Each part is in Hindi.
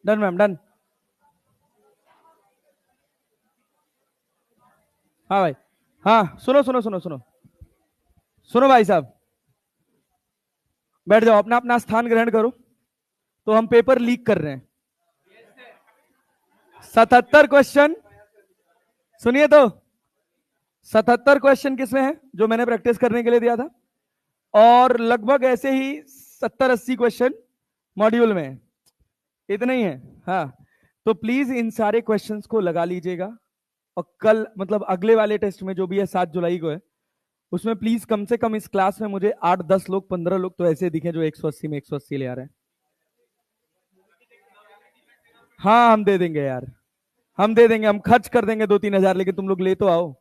Done ma'am, done. हाँ भाई, हाँ सुनो सुनो सुनो सुनो सुनो भाई साहब, बैठ जाओ, अपना अपना स्थान ग्रहण करो। तो हम पेपर लीक कर रहे हैं। 77 क्वेश्चन, सुनिए तो, 77 क्वेश्चन किसमें है जो मैंने प्रैक्टिस करने के लिए दिया था, और लगभग ऐसे ही 70-80 क्वेश्चन मॉड्यूल में है। इतने ही है। हाँ, तो प्लीज इन सारे क्वेश्चंस को लगा लीजिएगा, और कल मतलब अगले वाले टेस्ट में जो भी है 7 जुलाई को है, उसमें प्लीज कम से कम इस क्लास में मुझे 8-10 लोग 15 लोग तो ऐसे दिखे जो 180 में 180 ले आ रहे हैं। हाँ हम दे देंगे यार, हम दे देंगे, हम खर्च कर देंगे 2-3 हजार, लेकिन तुम लोग ले तो आओ।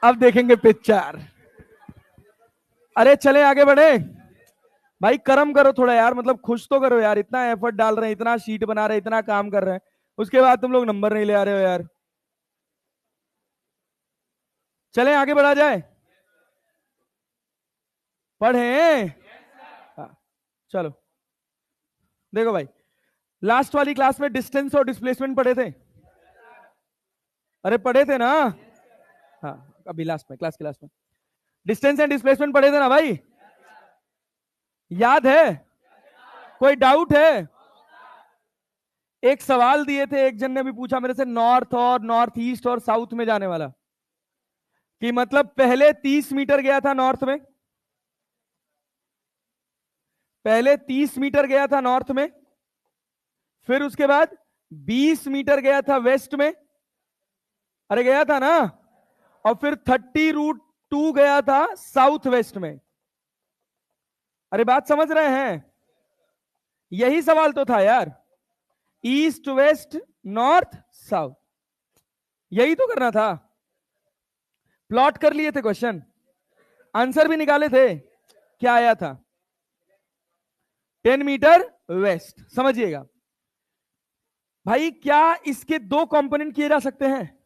अब देखेंगे पिक्चर। अरे चले आगे बढ़े भाई, कर्म करो थोड़ा यार, मतलब खुश तो करो यार, इतना एफर्ट डाल रहे हैं, इतना शीट बना रहे हैं, इतना काम कर रहे हैं, उसके बाद तुम लोग नंबर नहीं ले आ रहे हो यार। चले आगे बढ़ा जाए, पढ़े। हाँ, चलो देखो भाई, लास्ट वाली क्लास में डिस्टेंस और डिस्प्लेसमेंट पढ़े थे। अरे पढ़े थे ना। हाँ, अभी लास्ट में, क्लास के लास्ट में डिस्टेंस एंड डिस्प्लेसमेंट पढ़े थे ना भाई, याद है? कोई डाउट है? एक सवाल दिए थे, एक जन ने भी पूछा मेरे से, नॉर्थ और नॉर्थ ईस्ट और साउथ में जाने वाला, कि मतलब पहले 30 मीटर गया था नॉर्थ में, पहले 30 मीटर गया था नॉर्थ में, फिर उसके बाद 20 मीटर गया था वेस्ट में, अरे गया था ना, और फिर 30√2 गया था साउथ वेस्ट में। अरे बात समझ रहे हैं? यही सवाल तो था यार, ईस्ट वेस्ट नॉर्थ साउथ, यही तो करना था। प्लॉट कर लिए थे क्वेश्चन, आंसर भी निकाले थे, क्या आया था? 10 मीटर वेस्ट। समझिएगा भाई, क्या इसके दो कंपोनेंट किए जा सकते हैं?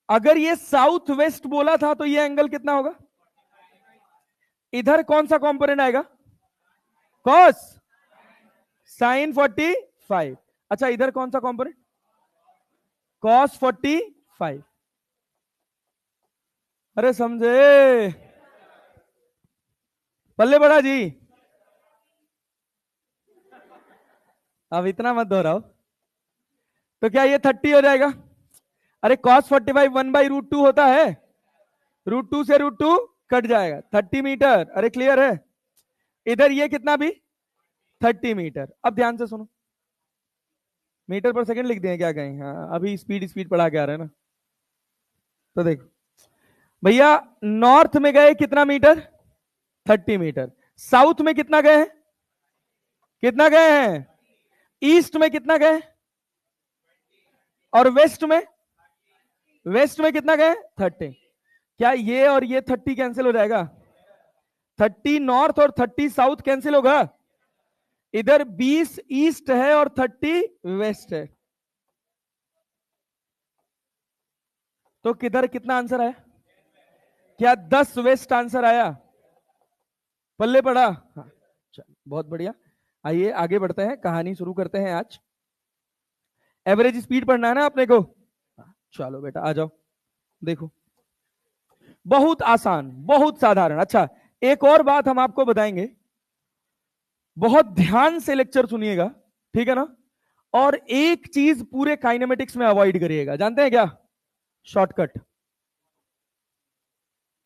अगर ये साउथ वेस्ट बोला था तो ये एंगल कितना होगा? इधर कौन सा कंपोनेंट आएगा? Cos, sine 45। अच्छा, इधर कौन सा कंपोनेंट? कॉस 45। अरे समझे? पल्ले बड़ा जी, अब इतना मत दोहराओ। तो क्या ये 30 हो जाएगा? अरे कॉस 45 1/√2 होता है, √2 से √2 कट जाएगा, 30 मीटर। अरे क्लियर है? इधर ये कितना भी 30 मीटर। अब ध्यान से सुनो, मीटर पर सेकंड लिख दिए क्या कहीं? हाँ, अभी स्पीड स्पीड पढ़ा के आ रहे हैं ना। तो देखो भैया, नॉर्थ में गए कितना मीटर? 30 मीटर। साउथ में कितना गए हैं? कितना गए हैं? ईस्ट में कितना गए? और वेस्ट में? वेस्ट में कितना गए? 30। क्या ये और ये 30 कैंसिल हो जाएगा? 30 नॉर्थ और 30 साउथ कैंसिल होगा? इधर 20 ईस्ट है और 30 वेस्ट है, तो किधर कितना आंसर आया? क्या 10 वेस्ट आंसर आया? पल्ले पड़ा? हाँ, चलो बहुत बढ़िया। आइए आगे बढ़ते हैं, कहानी शुरू करते हैं आज। एवरेज स्पीड पढ़ना है ना अपने को? चलो बेटा आ जाओ, देखो बहुत आसान, बहुत साधारण। अच्छा, एक और बात हम आपको बताएंगे, बहुत ध्यान से लेक्चर सुनिएगा, ठीक है ना? और एक चीज पूरे काइनेमेटिक्स में अवॉइड करिएगा, जानते हैं क्या? शॉर्टकट।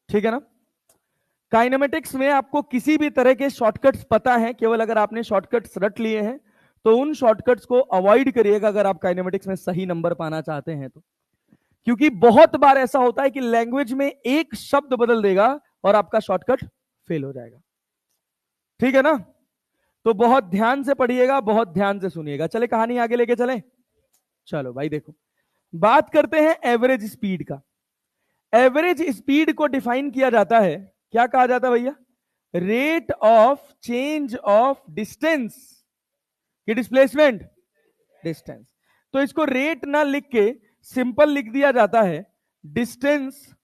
ठीक है ना? काइनेमेटिक्स में आपको किसी भी तरह के शॉर्टकट्स पता है, केवल अगर आपने शॉर्टकट्स रट लिए हैं तो उन शॉर्टकट्स को अवॉइड करिएगा, अगर आप काइनेमेटिक्स में सही नंबर पाना चाहते हैं तो। क्योंकि बहुत बार ऐसा होता है कि लैंग्वेज में एक शब्द बदल देगा और आपका शॉर्टकट फेल हो जाएगा। ठीक है ना? तो बहुत ध्यान से पढ़िएगा, बहुत ध्यान से सुनिएगा। चले कहानी आगे लेके चले। चलो भाई देखो, बात करते हैं एवरेज स्पीड का। एवरेज स्पीड को डिफाइन किया जाता है, क्या कहा जाता है भैया? Rate of change of distance की डिस्प्लेसमेंट डिस्टेंस। तो इसको रेट ना लिख के सिंपल लिख दिया जाता है डिस्टेंस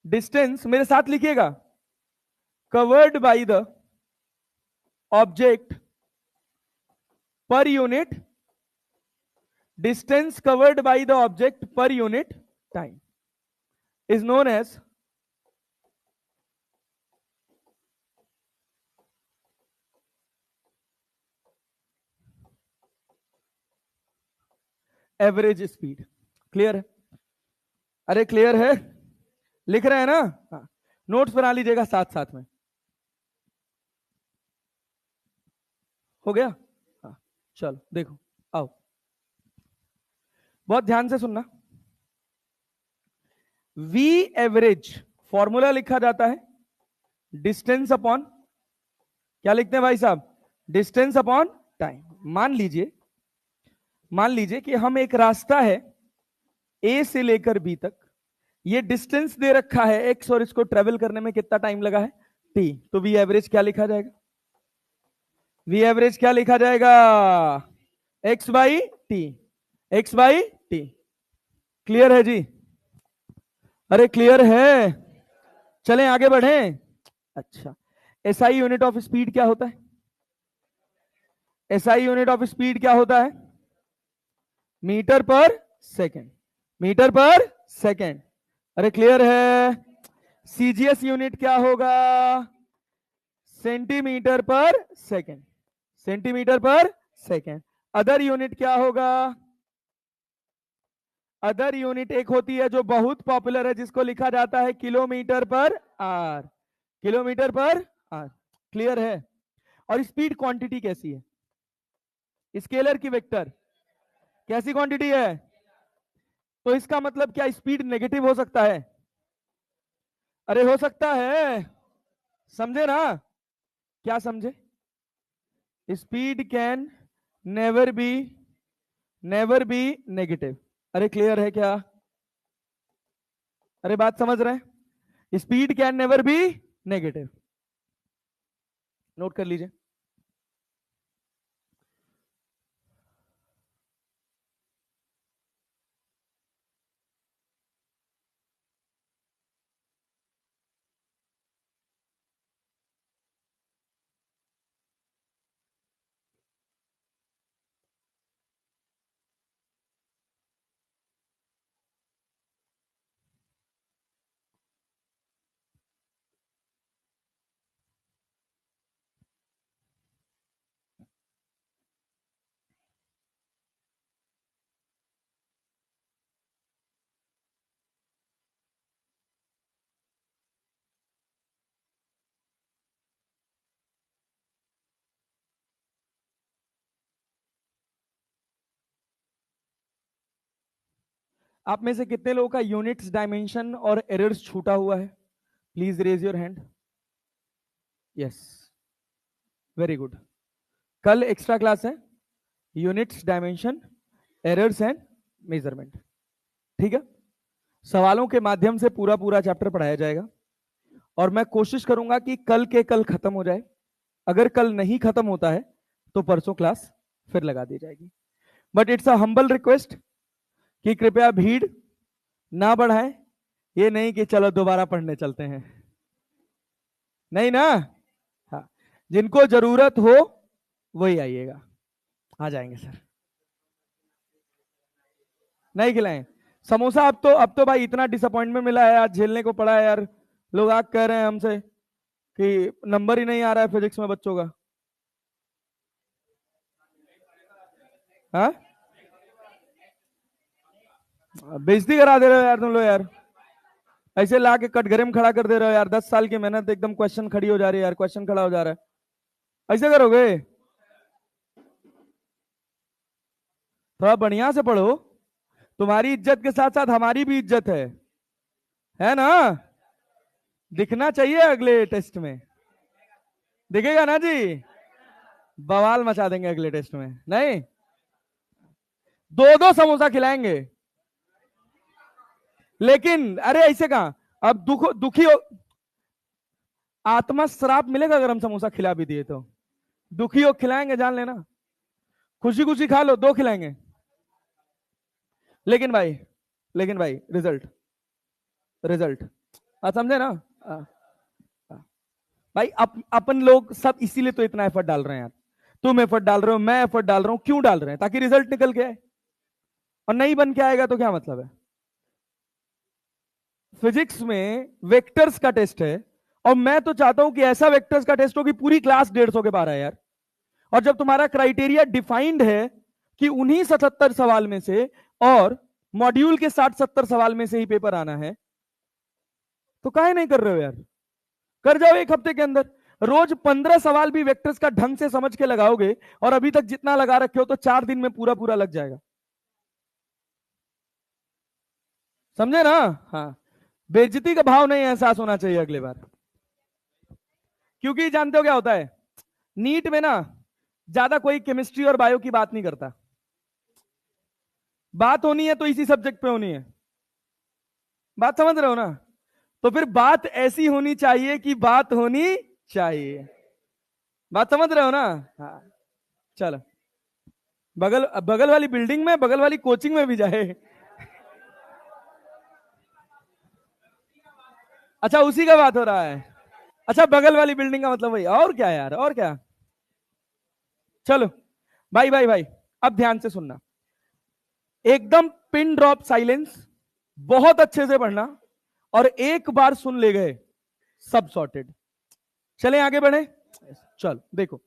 डिस्टेंस मेरे साथ लिखिएगा, covered by the object per unit, distance covered by the object per unit time is known as average speed. Clear है? अरे क्लियर है? लिख रहे हैं ना? हाँ, नोट्स बना लीजिएगा साथ साथ में। हो गया? हाँ, चलो देखो, आओ बहुत ध्यान से सुनना। वी एवरेज फॉर्मूला लिखा जाता है डिस्टेंस अपॉन, क्या लिखते हैं भाई साहब? Distance upon time. मान लीजिए कि हम एक रास्ता है ए से लेकर बी तक, ये डिस्टेंस दे रखा है एक्स, और इसको ट्रेवल करने में कितना टाइम लगा है? टी। तो वी एवरेज क्या लिखा जाएगा? वी एवरेज क्या लिखा जाएगा? X by T, x by T. Clear है जी? अरे क्लियर है? चलें आगे बढ़ें। अच्छा, एसआई यूनिट ऑफ स्पीड क्या होता है? एसआई यूनिट ऑफ स्पीड क्या होता है? Metre per second, metre per second. अरे क्लियर है? सीजीएस यूनिट क्या होगा? सेंटीमीटर पर सेकेंड, सेंटीमीटर पर सेकेंड। अदर यूनिट क्या होगा? अदर यूनिट एक होती है जो बहुत पॉपुलर है, जिसको लिखा जाता है किलोमीटर पर आर, किलोमीटर पर आर। क्लियर है? और स्पीड क्वांटिटी कैसी है? स्केलर की वेक्टर? कैसी क्वांटिटी है? तो इसका मतलब क्या स्पीड नेगेटिव हो सकता है? अरे हो सकता है, समझे ना? क्या समझे? Speed can never be, never be negative. अरे क्लियर है क्या? अरे बात समझ रहे हैं? Speed can never be negative. Note कर लीजिए। आप में से कितने लोगों का यूनिट्स, डायमेंशन और एरर्स छूटा हुआ है? Please raise your hand. Yes, very good. कल एक्स्ट्रा क्लास है, units, dimension, errors and measurement. ठीक है? सवालों के माध्यम से पूरा पूरा चैप्टर पढ़ाया जाएगा, और मैं कोशिश करूंगा कि कल के कल खत्म हो जाए। अगर कल नहीं खत्म होता है तो परसों क्लास फिर लगा दी जाएगी। But it's a humble request कि कृपया भीड़ ना बढ़ाएं। ये नहीं कि चलो दोबारा पढ़ने चलते हैं, नहीं ना? हाँ, जिनको जरूरत हो वही आइएगा। आ जाएंगे सर। नहीं खिलाएं समोसा? अब तो भाई इतना डिसअपॉइंटमेंट मिला है, आज झेलने को पड़ा है यार। लोग आग कह रहे हैं हमसे कि नंबर ही नहीं आ रहा है फिजिक्स में बच्चों का। हाँ, बेइज्जती करा दे रहे हो यार तुम लोग यार। ऐसे ला के कटघरे में खड़ा कर दे रहे हो यार। 10 साल की मेहनत एकदम क्वेश्चन खड़ी हो जा रही है यार, क्वेश्चन खड़ा हो जा रहा है। ऐसे करोगे? थोड़ा बढ़िया से पढ़ो। तुम्हारी इज्जत के साथ साथ हमारी भी इज्जत है ना? दिखना चाहिए अगले टेस्ट में। दिखेगा ना जी? बवाल मचा देंगे अगले टेस्ट में। नहीं, 2-2 समोसा खिलाएंगे। लेकिन अरे ऐसे कहां? अब दुखी हो, आत्मा श्राप मिलेगा अगर हम समोसा खिला भी दिए तो। दुखी हो खिलाएंगे, जान लेना। खुशी खुशी खा लो, 2 खिलाएंगे। लेकिन भाई, लेकिन भाई रिजल्ट, रिजल्ट समझे ना? भाई अपन लोग सब इसीलिए तो इतना एफर्ट डाल रहे हैं यार। तुम एफर्ट डाल रहे हो, मैं एफर्ट डाल रहा हूं, क्यों डाल रहे हैं? ताकि रिजल्ट निकल के आए। और नहीं बन के आएगा तो क्या मतलब है? फिजिक्स में वेक्टर्स का टेस्ट है, और मैं तो चाहता हूं कि ऐसा वेक्टर्स का टेस्ट हो कि पूरी क्लास 150 के पार है यार। और जब तुम्हारा क्राइटेरिया डिफाइंड है कि उन्हीं 77 सवाल में से और मॉड्यूल के 60-70 सवाल में से ही पेपर आना है, तो काहे नहीं कर रहे हो यार? कर जाओ एक हफ्ते के अंदर। रोज 15 सवाल भी वेक्टर्स का ढंग से समझ के लगाओगे, और अभी तक जितना लगा रखे हो तो 4 दिन में पूरा पूरा लग जाएगा। समझे ना? हाँ, बेइज्जती का भाव नहीं एहसास होना चाहिए अगली बार। क्योंकि जानते हो क्या होता है, नीट में ना ज्यादा कोई केमिस्ट्री और बायो की बात नहीं करता। बात होनी है तो इसी सब्जेक्ट पे होनी है। बात समझ रहे हो ना? तो फिर बात ऐसी होनी चाहिए कि बात होनी चाहिए। बात समझ रहे हो ना? हाँ, चलो। बगल बगल वाली बिल्डिंग में, बगल वाली कोचिंग में भी जाए। अच्छा, उसी का बात हो रहा है। अच्छा, बगल वाली बिल्डिंग का मतलब वही, और क्या यार, और क्या। चलो भाई भाई भाई, अब ध्यान से सुनना, एकदम पिन ड्रॉप साइलेंस, बहुत अच्छे से पढ़ना, और एक बार सुन ले गए सब सॉर्टेड। चलें आगे बढ़े। चल देखो,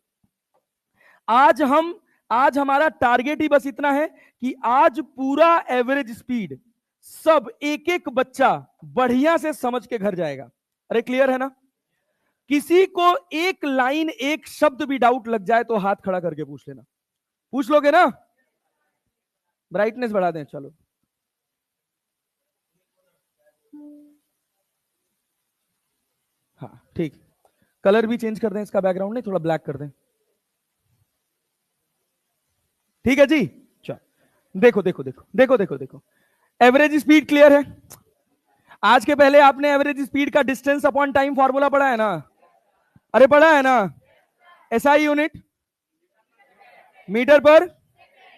आज हम आज हमारा टारगेट ही बस इतना है कि आज पूरा एवरेज स्पीड सब एक एक बच्चा बढ़िया से समझ के घर जाएगा। अरे क्लियर है ना? किसी को एक लाइन एक शब्द भी डाउट लग जाए तो हाथ खड़ा करके पूछ लेना। पूछ लोगे ना? ब्राइटनेस बढ़ा दें, चलो। हाँ ठीक, कलर भी चेंज कर दें इसका, बैकग्राउंड नहीं, थोड़ा ब्लैक कर दें। ठीक है जी। चलो देखो देखो देखो देखो देखो देखो, एवरेज स्पीड क्लियर है? आज के पहले आपने एवरेज स्पीड का डिस्टेंस अपॉन टाइम फॉर्मूला पढ़ा है ना? अरे पढ़ा है ना? एसआई यूनिट, मीटर पर,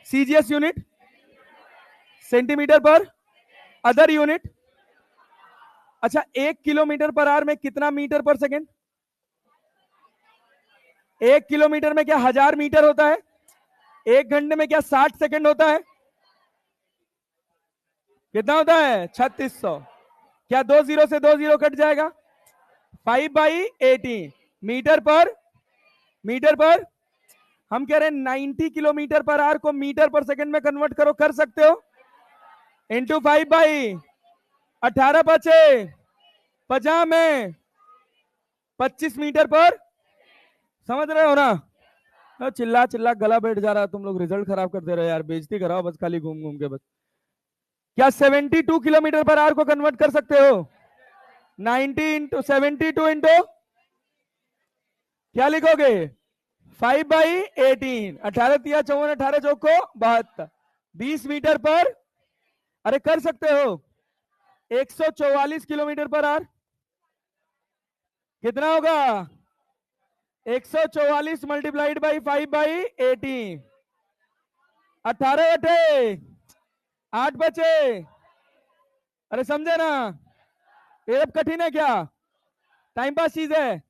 सीजीएस यूनिट, सेंटीमीटर पर, अदर यूनिट। अच्छा, 1 किलोमीटर पर आवर में कितना मीटर पर सेकेंड? 1 किलोमीटर में क्या 1000 मीटर होता है? 1 घंटे में क्या 60 सेकेंड होता है? कितना होता है? 3600। क्या 2 जीरो से 2 जीरो कट जाएगा? 5/18 मीटर पर हम कह रहे हैं 90 किलोमीटर पर आवर को मीटर पर सेकंड में कन्वर्ट करो, कर सकते हो? इंटू 5/18 बचे 50 में 25 मीटर पर। समझ रहे हो ना? तो चिल्ला चिल्ला गला बैठ जा रहा है, तुम लोग रिजल्ट खराब कर दे रहे हो यार, बेइज्जती कराओ बस खाली घूम घूम के बस। क्या 72 किलोमीटर पर आवर को कन्वर्ट कर सकते हो? 90 इंटू 72 इंटू क्या लिखोगे? 5/18, 18 × 3 = 54, 18 × 4 = 72, 20 मीटर पर। अरे कर सकते हो? 144 किलोमीटर पर आवर। कितना होगा? 144 मल्टीप्लाइड बाई 5/18, 18 बटे 8 बचे। अरे समझे ना? ये अब कठिन है क्या? टाइम पास चीज है।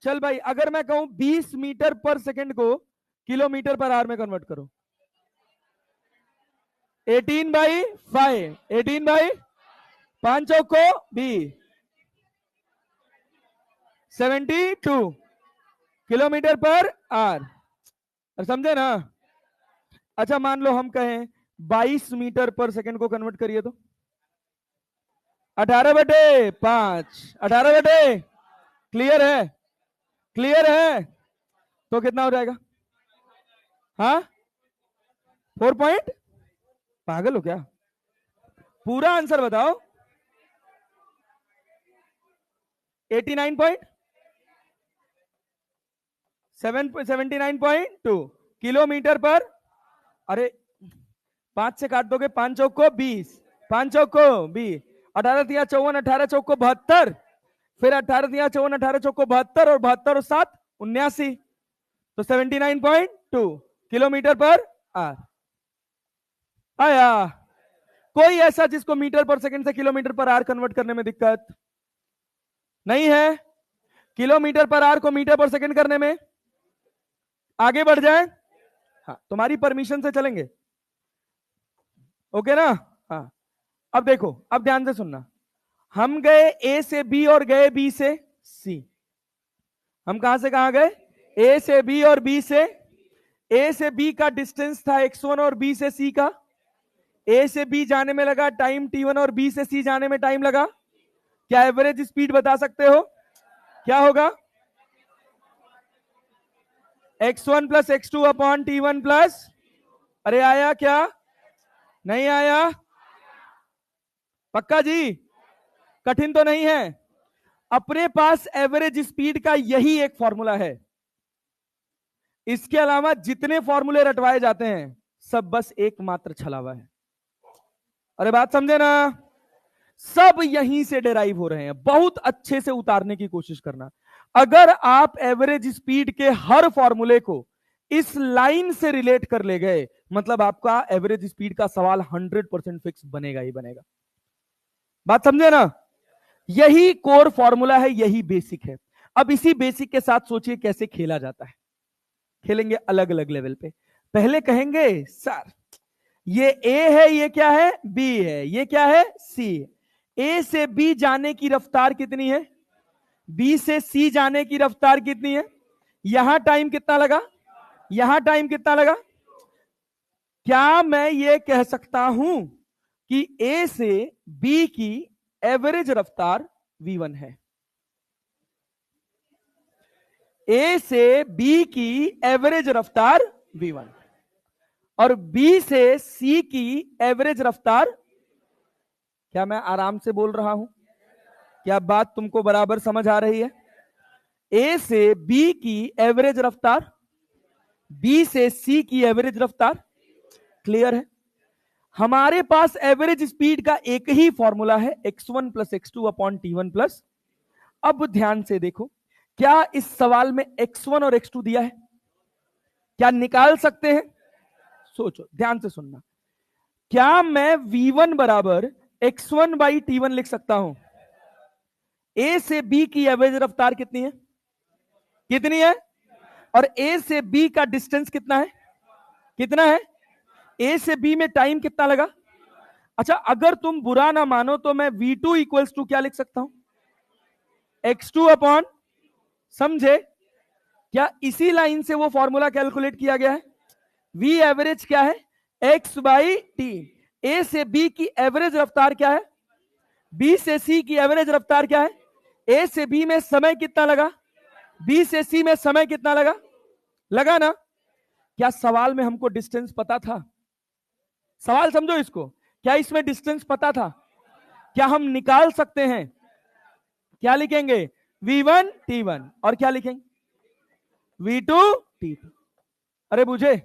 चल भाई, अगर मैं कहूं 20 मीटर पर सेकंड को किलोमीटर पर आवर में कन्वर्ट करो, 18/5, 18/5 को भी 72 किलोमीटर पर आवर। समझे ना? अच्छा, मान लो हम कहें 22 मीटर पर सेकंड को कन्वर्ट करिए तो 18/5, 18 क्लियर है? क्लियर है? तो कितना हो जाएगा? हाँ, 4 पॉइंट। पागल हो क्या? पूरा आंसर बताओ। 79.2 किलोमीटर पर। अरे 5 से काट दोगे, 5 चौक को 20, 5 चौक को 20, 18 × 3 = 54, 18 चौक को 72, फिर 18 × 3 = 54, 18 चौक को 72, और 72 और 7 79, तो 79.2 किलोमीटर पर आवर आया। कोई ऐसा जिसको मीटर पर सेकंड से किलोमीटर पर आवर कन्वर्ट करने में दिक्कत? नहीं है। किलोमीटर पर आवर को मीटर पर सेकंड करने में आगे बढ़ जाए। हाँ, तुम्हारी परमिशन से चलेंगे, ओके ना। हाँ, अब देखो, अब ध्यान से सुनना। हम गए ए से बी और गए बी से सी। हम कहां से कहां गए? ए से बी और बी से, ए से बी का डिस्टेंस था x1 और बी से सी का। ए से बी जाने में लगा टाइम t1 और बी से सी जाने में टाइम लगा। क्या एवरेज स्पीड बता सकते हो? क्या होगा? x1 plus x2 upon t1 plus, अरे आया क्या? नहीं आया? पक्का जी? कठिन तो नहीं है। अपने पास एवरेज स्पीड का यही एक फॉर्मूला है। इसके अलावा जितने फॉर्मूले रटवाए जाते हैं सब बस एकमात्र छलावा है। अरे बात समझे ना? सब यहीं से डेराइव हो रहे हैं। बहुत अच्छे से उतारने की कोशिश करना। अगर आप एवरेज स्पीड के हर फॉर्मूले को इस लाइन से रिलेट कर ले गए, मतलब आपका एवरेज स्पीड का सवाल 100% फिक्स बनेगा ही बनेगा। बात समझे ना? यही कोर फॉर्मूला है, यही बेसिक है। अब इसी बेसिक के साथ सोचिए कैसे खेला जाता है। खेलेंगे अलग अलग लेवल पे। पहले कहेंगे सर ये ए है, ये क्या है? बी है, ये क्या है? सी है। ए से बी जाने की रफ्तार कितनी है? बी से सी जाने की रफ्तार कितनी है? यहां टाइम कितना लगा? यहां टाइम कितना लगा? क्या मैं ये कह सकता हूं कि ए से बी की एवरेज रफ्तार v1 है? ए से बी की एवरेज रफ्तार v1 और बी से सी की एवरेज रफ्तार, क्या मैं आराम से बोल रहा हूं? क्या बात तुमको बराबर समझ आ रही है? ए से बी की एवरेज रफ्तार, बी से सी की एवरेज रफ्तार। क्लियर है? हमारे पास एवरेज स्पीड का एक ही फॉर्मूला है, x1 plus x2 upon t1 plus. अब ध्यान से देखो, क्या इस सवाल में x1 और x2 दिया है? क्या निकाल सकते हैं? सोचो, ध्यान से सुनना। क्या मैं v1 बराबर x1 बाई t1 लिख सकता हूं? ए से बी की एवरेज रफ्तार कितनी है? कितनी है? और ए से बी का डिस्टेंस कितना है? कितना है? ए से बी में टाइम कितना लगा? अच्छा, अगर तुम बुरा ना मानो तो मैं v2 इक्वल्स टू क्या लिख सकता हूं? x2 अपॉन, समझे? क्या इसी लाइन से वो फॉर्मूला कैलकुलेट किया गया है? v एवरेज क्या है? x by T. ए से बी की एवरेज रफ्तार क्या है? बी से सी की एवरेज रफ्तार क्या है? ए से बी में समय कितना लगा? बी से सी में समय कितना लगा? लगा ना? क्या सवाल में हमको डिस्टेंस पता था? सवाल समझो इसको। क्या इसमें डिस्टेंस पता था? क्या हम निकाल सकते हैं? क्या लिखेंगे? v1 t1 और क्या लिखेंगे? v2 t2। अरे बुझे?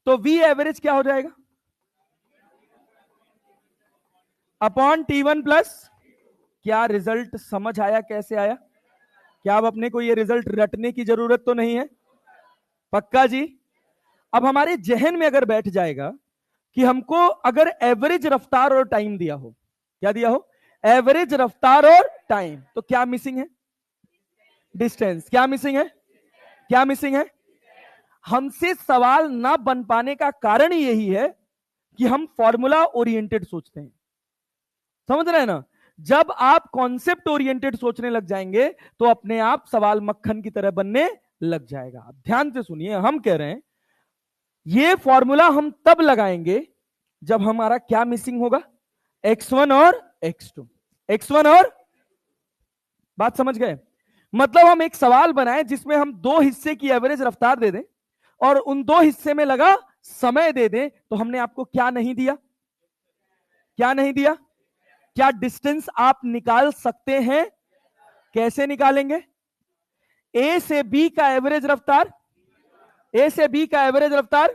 तो v एवरेज क्या हो जाएगा? Upon t1 plus. क्या रिजल्ट समझ आया? कैसे आया? क्या अब अपने को ये रिजल्ट रटने की जरूरत तो नहीं है? पक्का जी? अब हमारे जहन में अगर बैठ जाएगा कि हमको अगर एवरेज रफ्तार और टाइम दिया हो, क्या दिया हो? एवरेज रफ्तार और टाइम, तो क्या मिसिंग है? डिस्टेंस। क्या मिसिंग है? क्या मिसिंग है? हमसे सवाल ना बन पाने का कारण यही है कि हम फॉर्मूला ओरिएंटेड सोचते हैं। समझ रहे हैं ना? जब आप कॉन्सेप्ट ओरिएंटेड सोचने लग जाएंगे तो अपने आप सवाल मक्खन की तरह बनने लग जाएगा। ध्यान से सुनिए, हम कह रहे हैं ये फॉर्मूला हम तब लगाएंगे जब हमारा क्या मिसिंग होगा? x1 और x2। x1 और, बात समझ गए? मतलब हम एक सवाल बनाएं जिसमें हम दो हिस्से की एवरेज रफ्तार दे दें और उन दो हिस्से में लगा समय दे दें, तो हमने आपको क्या नहीं दिया? क्या नहीं दिया? क्या डिस्टेंस आप निकाल सकते हैं? कैसे निकालेंगे? ए से बी का एवरेज रफ्तार, ए से बी का एवरेज रफ्तार,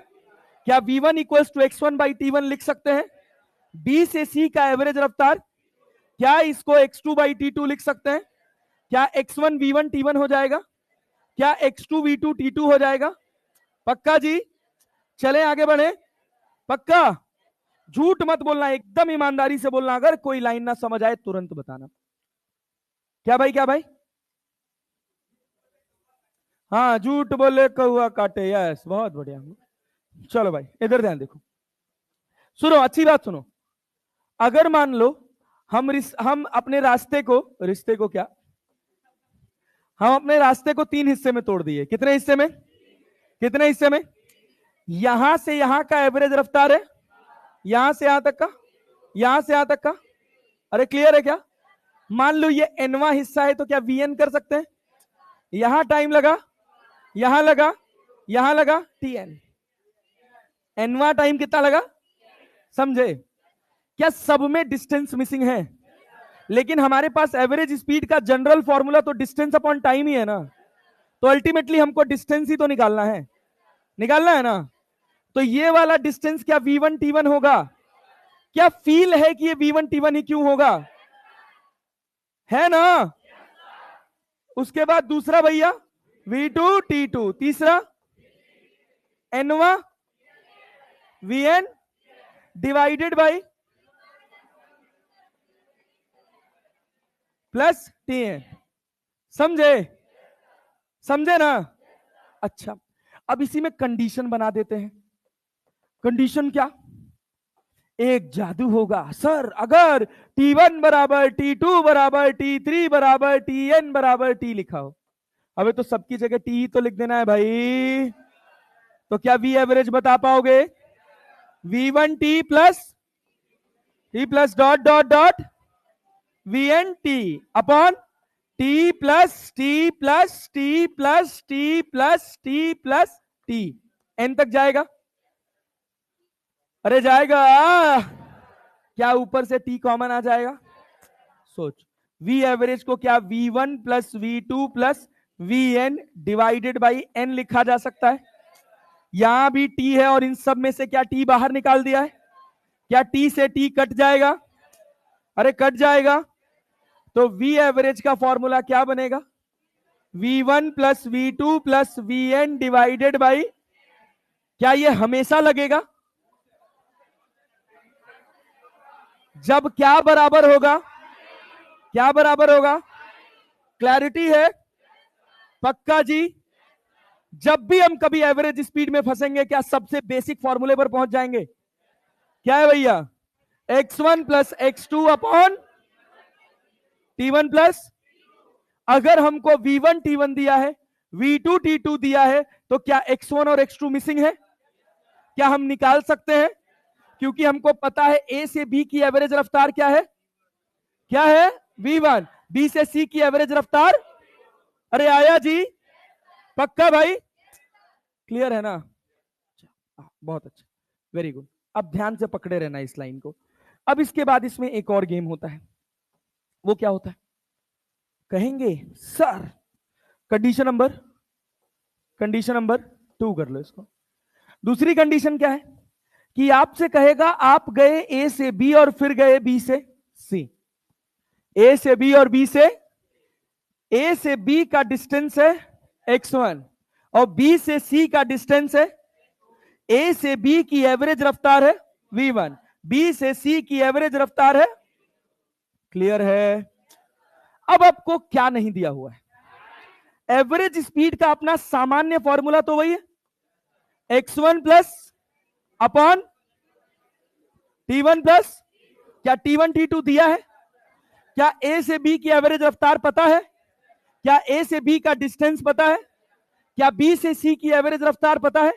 क्या v1 equals to x1 by t1 लिख सकते हैं? बी से सी का एवरेज रफ्तार, क्या इसको x2 बाई t2 लिख सकते हैं? क्या x1 v1 t1 हो जाएगा? क्या x2 v2 t2 हो जाएगा? पक्का जी? चले आगे बढ़े। पक्का? झूठ मत बोलना, एकदम ईमानदारी से बोलना। अगर कोई लाइन ना समझ आए तुरंत बताना। क्या भाई, क्या भाई? हाँ, झूठ बोले कौआ काटे, यस, बहुत बढ़िया। चलो भाई इधर ध्यान देखो, सुनो अच्छी बात सुनो। अगर मान लो हम अपने रिश्ते को क्या, हम अपने रास्ते को 3 हिस्से में तोड़ दिए। कितने हिस्से में? कितने हिस्से में? यहां से यहां का एवरेज रफ्तार है, यहां से यहां तक का, यहां से यहां तक का। अरे क्लियर है क्या? मान लो ये एनवा हिस्सा है, तो क्या वीएन कर सकते हैं? यहां टाइम लगा, यहां लगा, यहां लगा, टीएन। एनवा टाइम कितना लगा? समझे? क्या सब में डिस्टेंस मिसिंग है? लेकिन हमारे पास एवरेज स्पीड का जनरल फॉर्मूला तो डिस्टेंस अपॉन टाइम ही है ना, तो अल्टीमेटली हमको डिस्टेंस ही तो निकालना है, निकालना है ना। तो ये वाला डिस्टेंस क्या v1 t1 होगा? क्या फील है कि ये v1 t1 ही क्यों होगा? है ना। उसके बाद दूसरा भैया v2 t2, तीसरा एनवा vn divided by plus tn। समझे? समझे ना। अच्छा, अब इसी में कंडीशन बना देते हैं। कंडीशन क्या? एक जादू होगा सर, अगर t1 बराबर t2 बराबर t3 बराबर tn बराबर t लिखा हो। अबे तो सबकी जगह t तो लिख देना है भाई। तो क्या v एवरेज बता पाओगे? v1 t plus dot dot dot vn t upon t plus t plus t plus t plus t plus t, n तक जाएगा। अरे जाएगा, क्या ऊपर से t कॉमन आ जाएगा? सोच, v एवरेज को क्या v1 plus v2 plus vn divided by n लिखा जा सकता है। यहां भी t है और इन सब में से क्या t बाहर निकाल दिया है? क्या t से t कट जाएगा? अरे कट जाएगा। तो v एवरेज का फॉर्मूला क्या बनेगा? v1 plus v2 plus vn divided by, क्या ये हमेशा लगेगा? जब क्या बराबर होगा? क्या बराबर होगा? क्लैरिटी है? पक्का जी। जब भी हम कभी एवरेज स्पीड में फंसेंगे, क्या सबसे बेसिक फॉर्मूले पर पहुंच जाएंगे? क्या है भैया? x1 plus x2 upon t1 plus, अगर हमको v1 t1 दिया है, v2 t2 दिया है, तो क्या x1 और x2 मिसिंग है? क्या हम निकाल सकते हैं? क्योंकि हमको पता है a से b की एवरेज रफ्तार क्या है? क्या है? v1। b से c की एवरेज रफ्तार, अरे आया जी, पक्का भाई, क्लियर है ना। बहुत अच्छा, वेरी गुड। अब ध्यान से पकड़े रहना इस लाइन को। अब इसके बाद इसमें एक और गेम होता है। वो क्या होता है? कहेंगे सर कंडीशन नंबर 2 कर लो इसको। दूसरी कंडीशन क्या है कि आपसे कहेगा आप गए ए से बी और फिर गए बी से सी। ए से बी और बी से, ए से बी का डिस्टेंस है x1 और बी से सी का डिस्टेंस है, ए से बी की एवरेज रफ्तार है v1, बी से सी की एवरेज रफ्तार है, क्लियर है। अब आपको क्या नहीं दिया हुआ है? एवरेज स्पीड का अपना सामान्य फॉर्मूला तो वही है, x1 plus upon t1 plus, क्या t1 t2 दिया है? क्या ए से बी की एवरेज रफ्तार पता है? क्या ए से बी का डिस्टेंस पता है? क्या बी से सी की एवरेज रफ्तार पता है?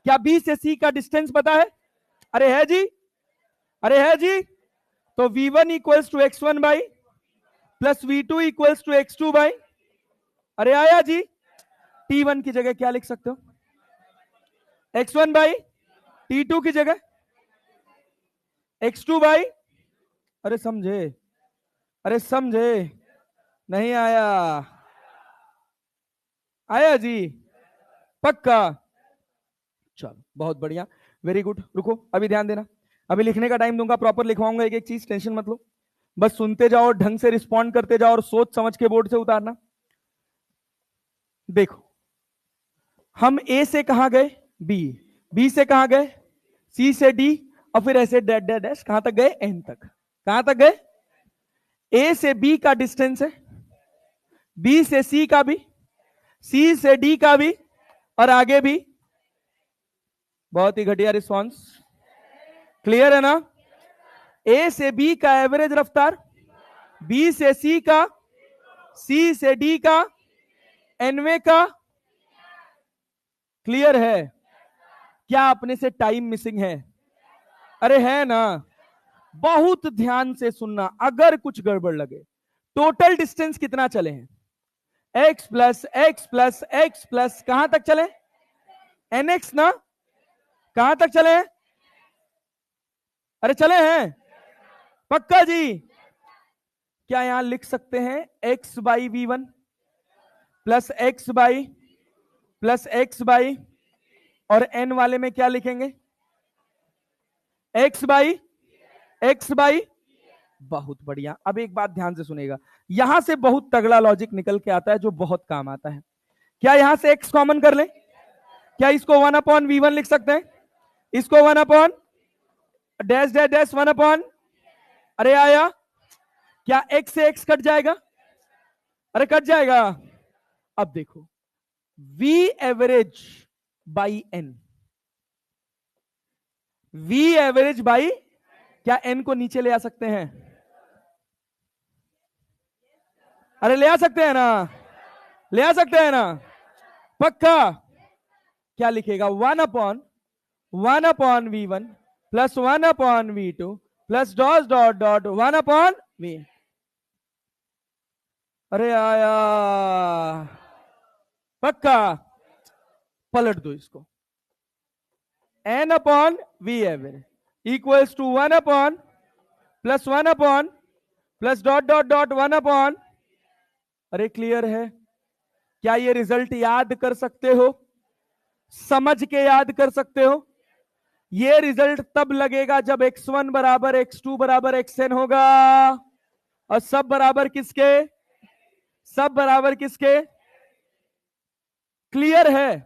क्या बी से सी का डिस्टेंस पता है? अरे है जी, अरे है जी। तो v1 equals to x1 by plus v2 equals to x2 by, अरे आया जी। t1 की जगह क्या लिख सकते हो? x1 बाई, t2 की जगह x2 बाई, अरे समझे, अरे समझे नहीं? आया, आया जी, पक्का। चलो बहुत बढ़िया, वेरी गुड। रुको अभी ध्यान देना, अभी लिखने का टाइम दूंगा, प्रॉपर लिखवाऊंगा एक एक चीज, टेंशन मत लो। बस सुनते जाओ, ढंग से रिस्पॉन्ड करते जाओ और सोच समझ के बोर्ड से उतारना। देखो, हम ए से कहां गए? बी, बी से कहां गए? सी से डी, और फिर ऐसे डैश डैश डैश कहां तक गए? एन तक। कहां तक गए? ए से बी का डिस्टेंस है बी से सी का भी, सी से डी का भी, और आगे भी। बहुत ही घटिया रिस्पांस। क्लियर है ना? ए से बी का एवरेज रफ्तार, बी से सी का, सी से डी का, एनवे का। क्लियर है? क्या अपने से टाइम मिसिंग है? अरे है ना? बहुत ध्यान से सुनना, अगर कुछ गड़बड़ लगे। टोटल डिस्टेंस कितना चले हैं? x plus x plus x plus कहां तक चले? nx ना? कहां तक चले हैं? अरे चले हैं पक्का जी? क्या यहां लिख सकते हैं x by v1 plus x by plus x by, और n वाले में क्या लिखेंगे? x by x by. बहुत बढ़िया। अब एक बात ध्यान से सुनेगा, यहां से बहुत तगड़ा लॉजिक निकल के आता है जो बहुत काम आता है। क्या यहां से x कॉमन कर ले? क्या इसको 1/v1 लिख सकते हैं? इसको 1 upon dash dash dash 1 upon, अरे आया? क्या x से x कट जाएगा? अरे कट जाएगा। अब देखो, v average by n, v average by, क्या n को नीचे ले आ सकते हैं? अरे ले आ सकते हैं ना? ले आ सकते हैं ना? पक्का? क्या लिखेगा? 1/1/v1 plus 1/v2 plus dot dot dot 1/v। अरे आया? पक्का? पलट दो इसको। n upon v average equals to 1 upon plus 1 upon plus dot dot dot 1 upon. अरे क्लियर है? क्या ये रिजल्ट याद कर सकते हो? समझ के याद कर सकते हो? ये रिजल्ट तब लगेगा जब x1 बराबर x2 बराबर xn होगा, और सब बराबर किसके? सब बराबर किसके? क्लियर है?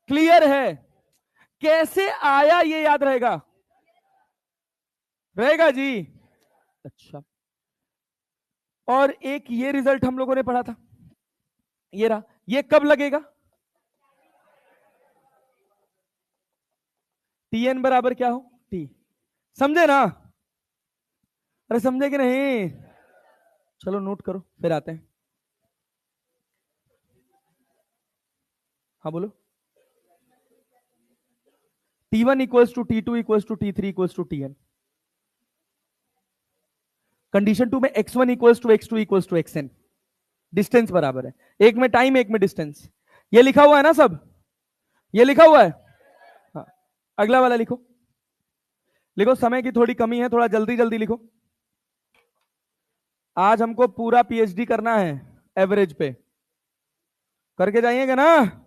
क्लियर है? कैसे आया ये याद रहेगा? रहेगा जी? अच्छा, और एक ये रिजल्ट हम लोगों ने पढ़ा था, ये रहा। ये कब लगेगा? Tn बराबर क्या हो? T। समझे ना? अरे समझे कि नहीं? चलो नोट करो, फिर आते हैं। हाँ बोलो। T1 equals to T2 equals to T3 equals to Tn। Condition 2 में x1 equals to x2 equals to xn। Distance बराबर है, एक में टाइम एक में डिस्टेंस। ये लिखा हुआ है ना सब? ये लिखा हुआ है? हाँ। अगला वाला लिखो। लिखो, समय की थोड़ी कमी है, थोड़ा जल्दी जल्दी लिखो। आज हमको पूरा पीएचडी करना है एवरेज पे, करके जाइएगा ना?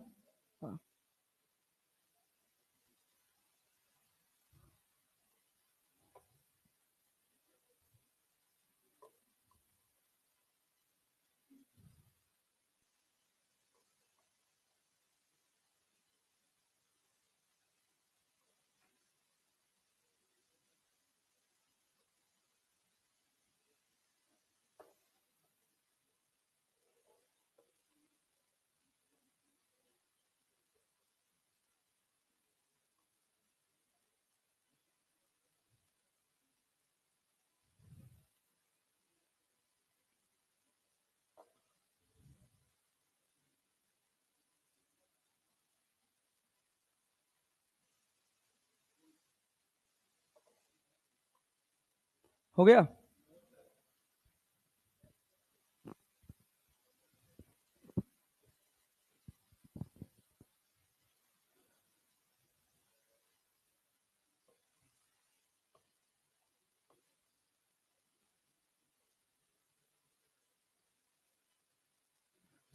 हो गया?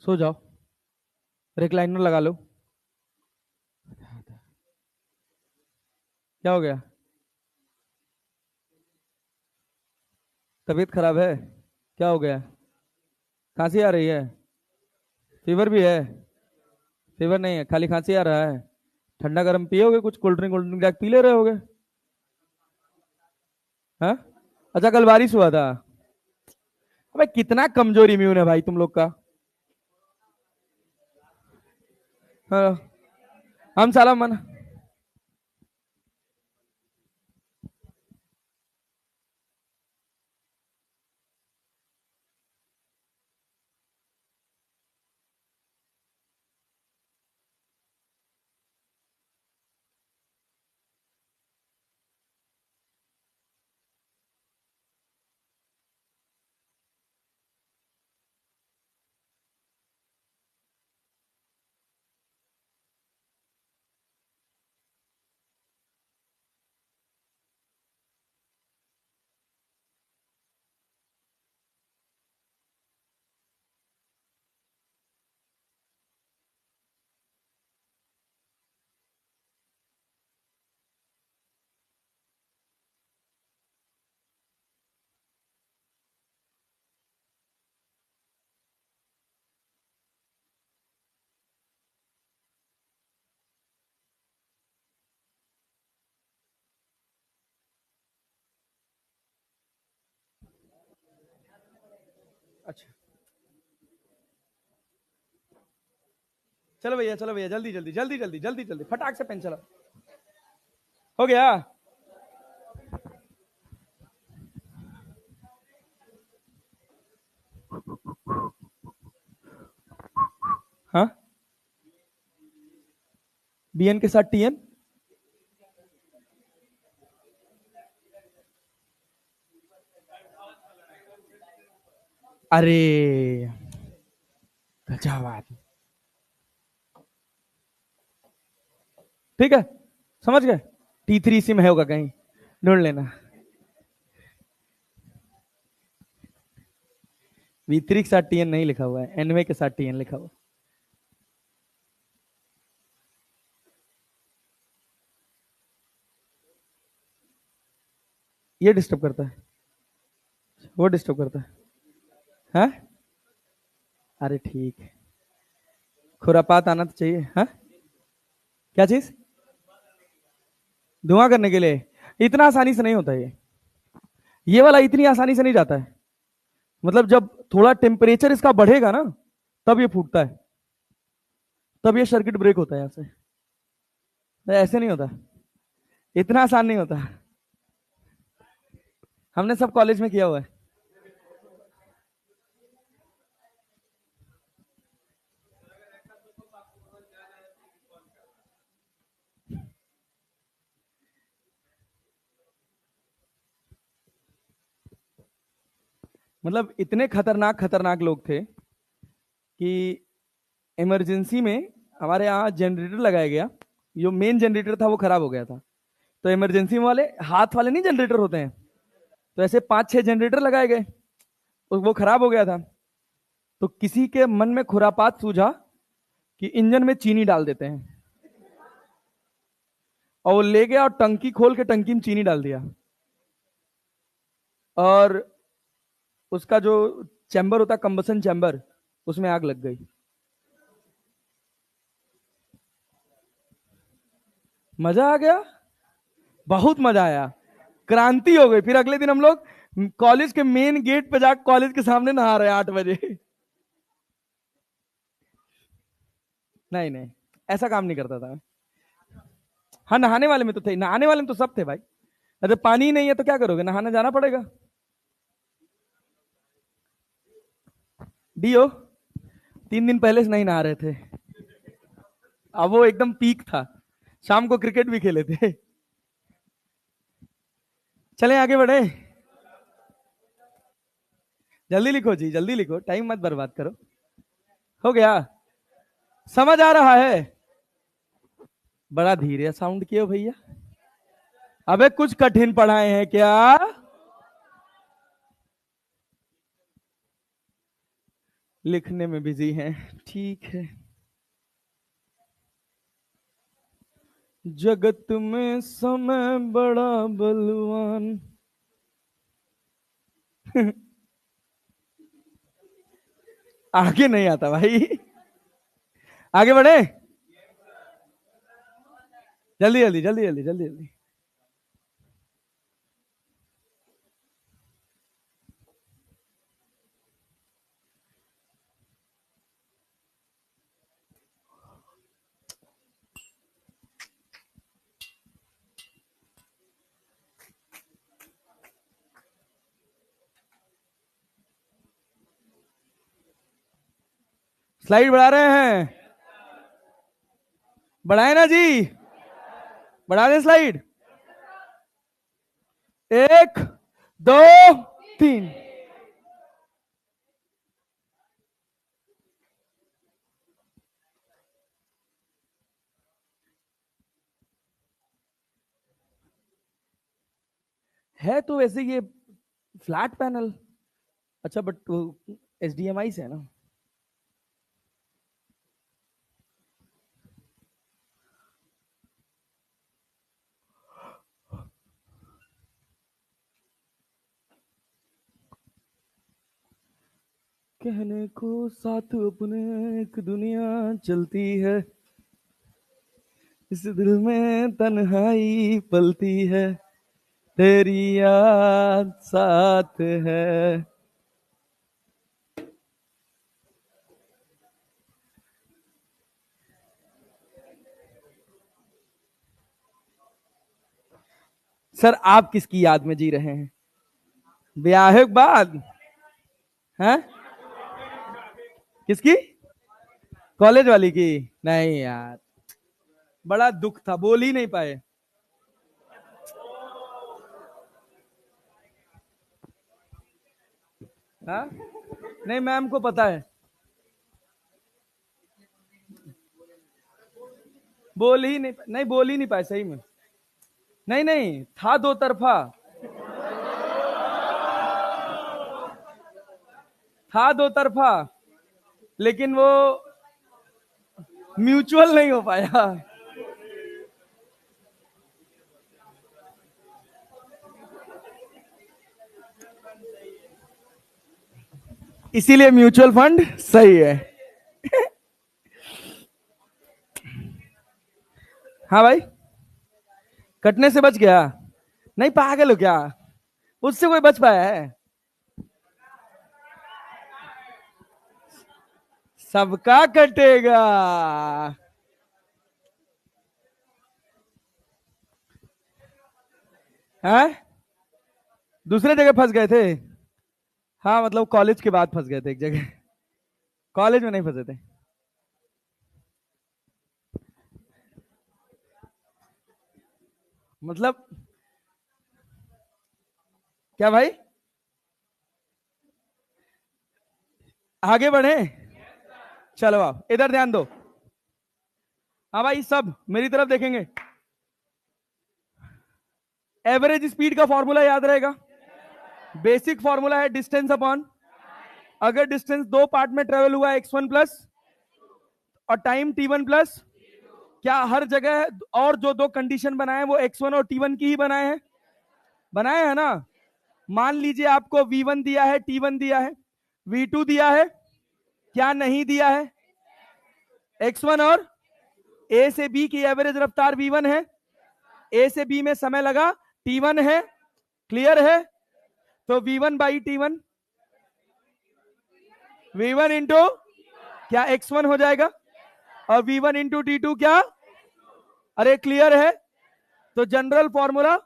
सो जाओ, रिक्लाइनर लगा लो। क्या हो गया? तबीयत खराब है? क्या हो गया? खांसी आ रही है? फीवर भी है? फीवर नहीं है, खाली खांसी आ रहा है। ठंडा गर्म पियोगे कुछ? कोल्ड ड्रिंक जाके पी ले रहे होगे? हाँ? अच्छा, कल बारिश हुआ था? अबे कितना कमजोर इम्यून है भाई तुम लोग का। हाँ, हम साला मन। अच्छा, चलो भैया, जल्दी जल्दी जल्दी जल्दी जल्दी जल्दी फटाक से पेन चलाओ। हो गया। हाँ, बीएन के साथ टीएन। अरे गजब। ठीक है, समझ गए। T3 इसी में होगा कहीं, ढूंढ लेना। V3 के साथ टीएन नहीं लिखा हुआ है, एनवे के साथ टीएन लिखा हुआ है। ये डिस्टर्ब करता है, वो डिस्टर्ब करता है। हाँ, अरे ठीक है, खुरापात आना तो चाहिए। हाँ, क्या चीज? धुआं करने के लिए इतना आसानी से नहीं होता ये वाला इतनी आसानी से नहीं जाता है। मतलब जब थोड़ा टेम्परेचर इसका बढ़ेगा ना, तब ये फूटता है, तब ये सर्किट ब्रेक होता है यहाँ से। ऐसे नहीं होता, इतना आसान नहीं होता। हमने सब कॉलेज में किया हुआ है। मतलब इतने खतरनाक खतरनाक लोग थे कि इमरजेंसी में हमारे यहाँ जनरेटर लगाया गया। जो मेन जनरेटर था वो खराब हो गया था, तो इमरजेंसी वाले हाथ वाले नहीं जनरेटर होते हैं, तो ऐसे 5-6 जनरेटर लगाए गए, तो वो खराब हो गया था। तो किसी के मन में खुरापात सूझा कि इंजन में चीनी डाल देते हैं, और वो ले गया और टंकी खोल के टंकी में चीनी डाल दिया, और उसका जो चैम्बर होता है कंबसन चैम्बर, उसमें आग लग गई। मजा आ गया, बहुत मजा आया, क्रांति हो गई। फिर अगले दिन हम लोग कॉलेज के मेन गेट पे जाकर कॉलेज के सामने नहा रहे हैं 8 बजे। नहीं नहीं, ऐसा काम नहीं करता था। हाँ, नहाने वाले में तो थे, नहाने वाले में तो सब थे भाई। अरे पानी ही नहीं है तो क्या करोगे, नहाने जाना पड़ेगा। डीओ 3 दिन पहले से नहीं नहा रहे थे। अब वो एकदम पीक था, शाम को क्रिकेट भी खेले थे। चले आगे बढ़े। जल्दी लिखो जी, जल्दी लिखो, टाइम मत बर्बाद करो। हो गया, समझ आ रहा है? बड़ा धीरे साउंड किए हो भैया। अबे कुछ कठिन पढ़ाए हैं क्या? लिखने में बिजी हैं, ठीक है। जगत में समय बड़ा बलवान। आगे नहीं आता भाई। आगे बढ़े, जल्दी जल्दी जल्दी जल्दी जल्दी जल्दी। स्लाइड बढ़ा रहे हैं? बढ़ाए ना जी, बढ़ा दें स्लाइड। 1 2 3। है तो वैसे ये फ्लैट पैनल, अच्छा बट HDMI से है ना। कहने को साथ अपने एक दुनिया चलती है, इस दिल में तन्हाई पलती है, तेरी याद साथ है। सर आप किसकी याद में जी रहे हैं? ब्याह के बाद? हैं? किसकी? कॉलेज वाली की? नहीं यार, बड़ा दुख था, बोल ही नहीं पाए। हाँ? नहीं मैम को पता है, बोल ही नहीं, नहीं बोल ही नहीं पाए सही में। नहीं नहीं, था दो तरफा, था दो तरफा, लेकिन वो म्यूचुअल नहीं हो पाया। इसीलिए म्यूचुअल फंड सही है। हाँ भाई, कटने से बच गया? नहीं पागल हो क्या, उससे कोई बच पाया है? सबका कटेगा। हैं? दूसरे जगह फंस गए थे? हाँ मतलब कॉलेज के बाद फंस गए थे एक जगह, कॉलेज में नहीं फंसे थे। मतलब क्या भाई, आगे बढ़े? चलो आप इधर ध्यान दो। हाँ भाई सब मेरी तरफ देखेंगे। एवरेज स्पीड का फॉर्मूला याद रहेगा? बेसिक फॉर्मूला है डिस्टेंस अपॉन, अगर डिस्टेंस दो पार्ट में ट्रेवल हुआ x1 प्लस और टाइम t1 प्लस, क्या हर जगह और जो दो कंडीशन बनाए वो x1 और t1 की ही बनाए हैं? बनाए हैं ना। मान लीजिए आपको v1 दिया है, t1 दिया है, v2 दिया है, क्या नहीं दिया है? x1 और a से b की एवरेज रफ्तार v1 है, a से b में समय लगा t1 है, क्लियर है? तो v1 by t1, v1 into क्या x1 हो जाएगा, और v1 इंटू t2 क्या, अरे क्लियर है? तो general formula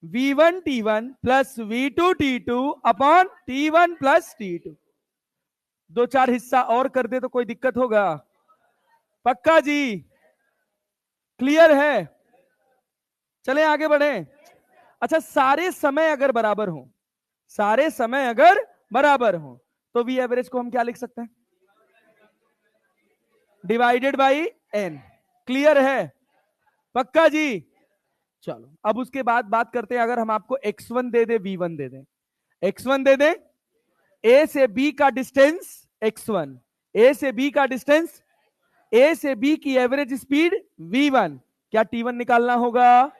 v1 t1 plus v2 t2 upon t1 plus t2। दो चार हिस्सा और कर दे तो कोई दिक्कत होगा? पक्का जी? क्लियर है? चले आगे बढ़े। अच्छा सारे समय अगर बराबर हो, सारे समय अगर बराबर हो तो वी एवरेज को हम क्या लिख सकते हैं? Divided by N. क्लियर है? पक्का जी? चलो अब उसके बाद बात करते हैं, अगर हम आपको x1 दे दे v1 दे दें, x1 दे दें, a से b का डिस्टेंस x1, a से b का डिस्टेंस, a से b की एवरेज स्पीड v1, क्या t1 निकालना होगा?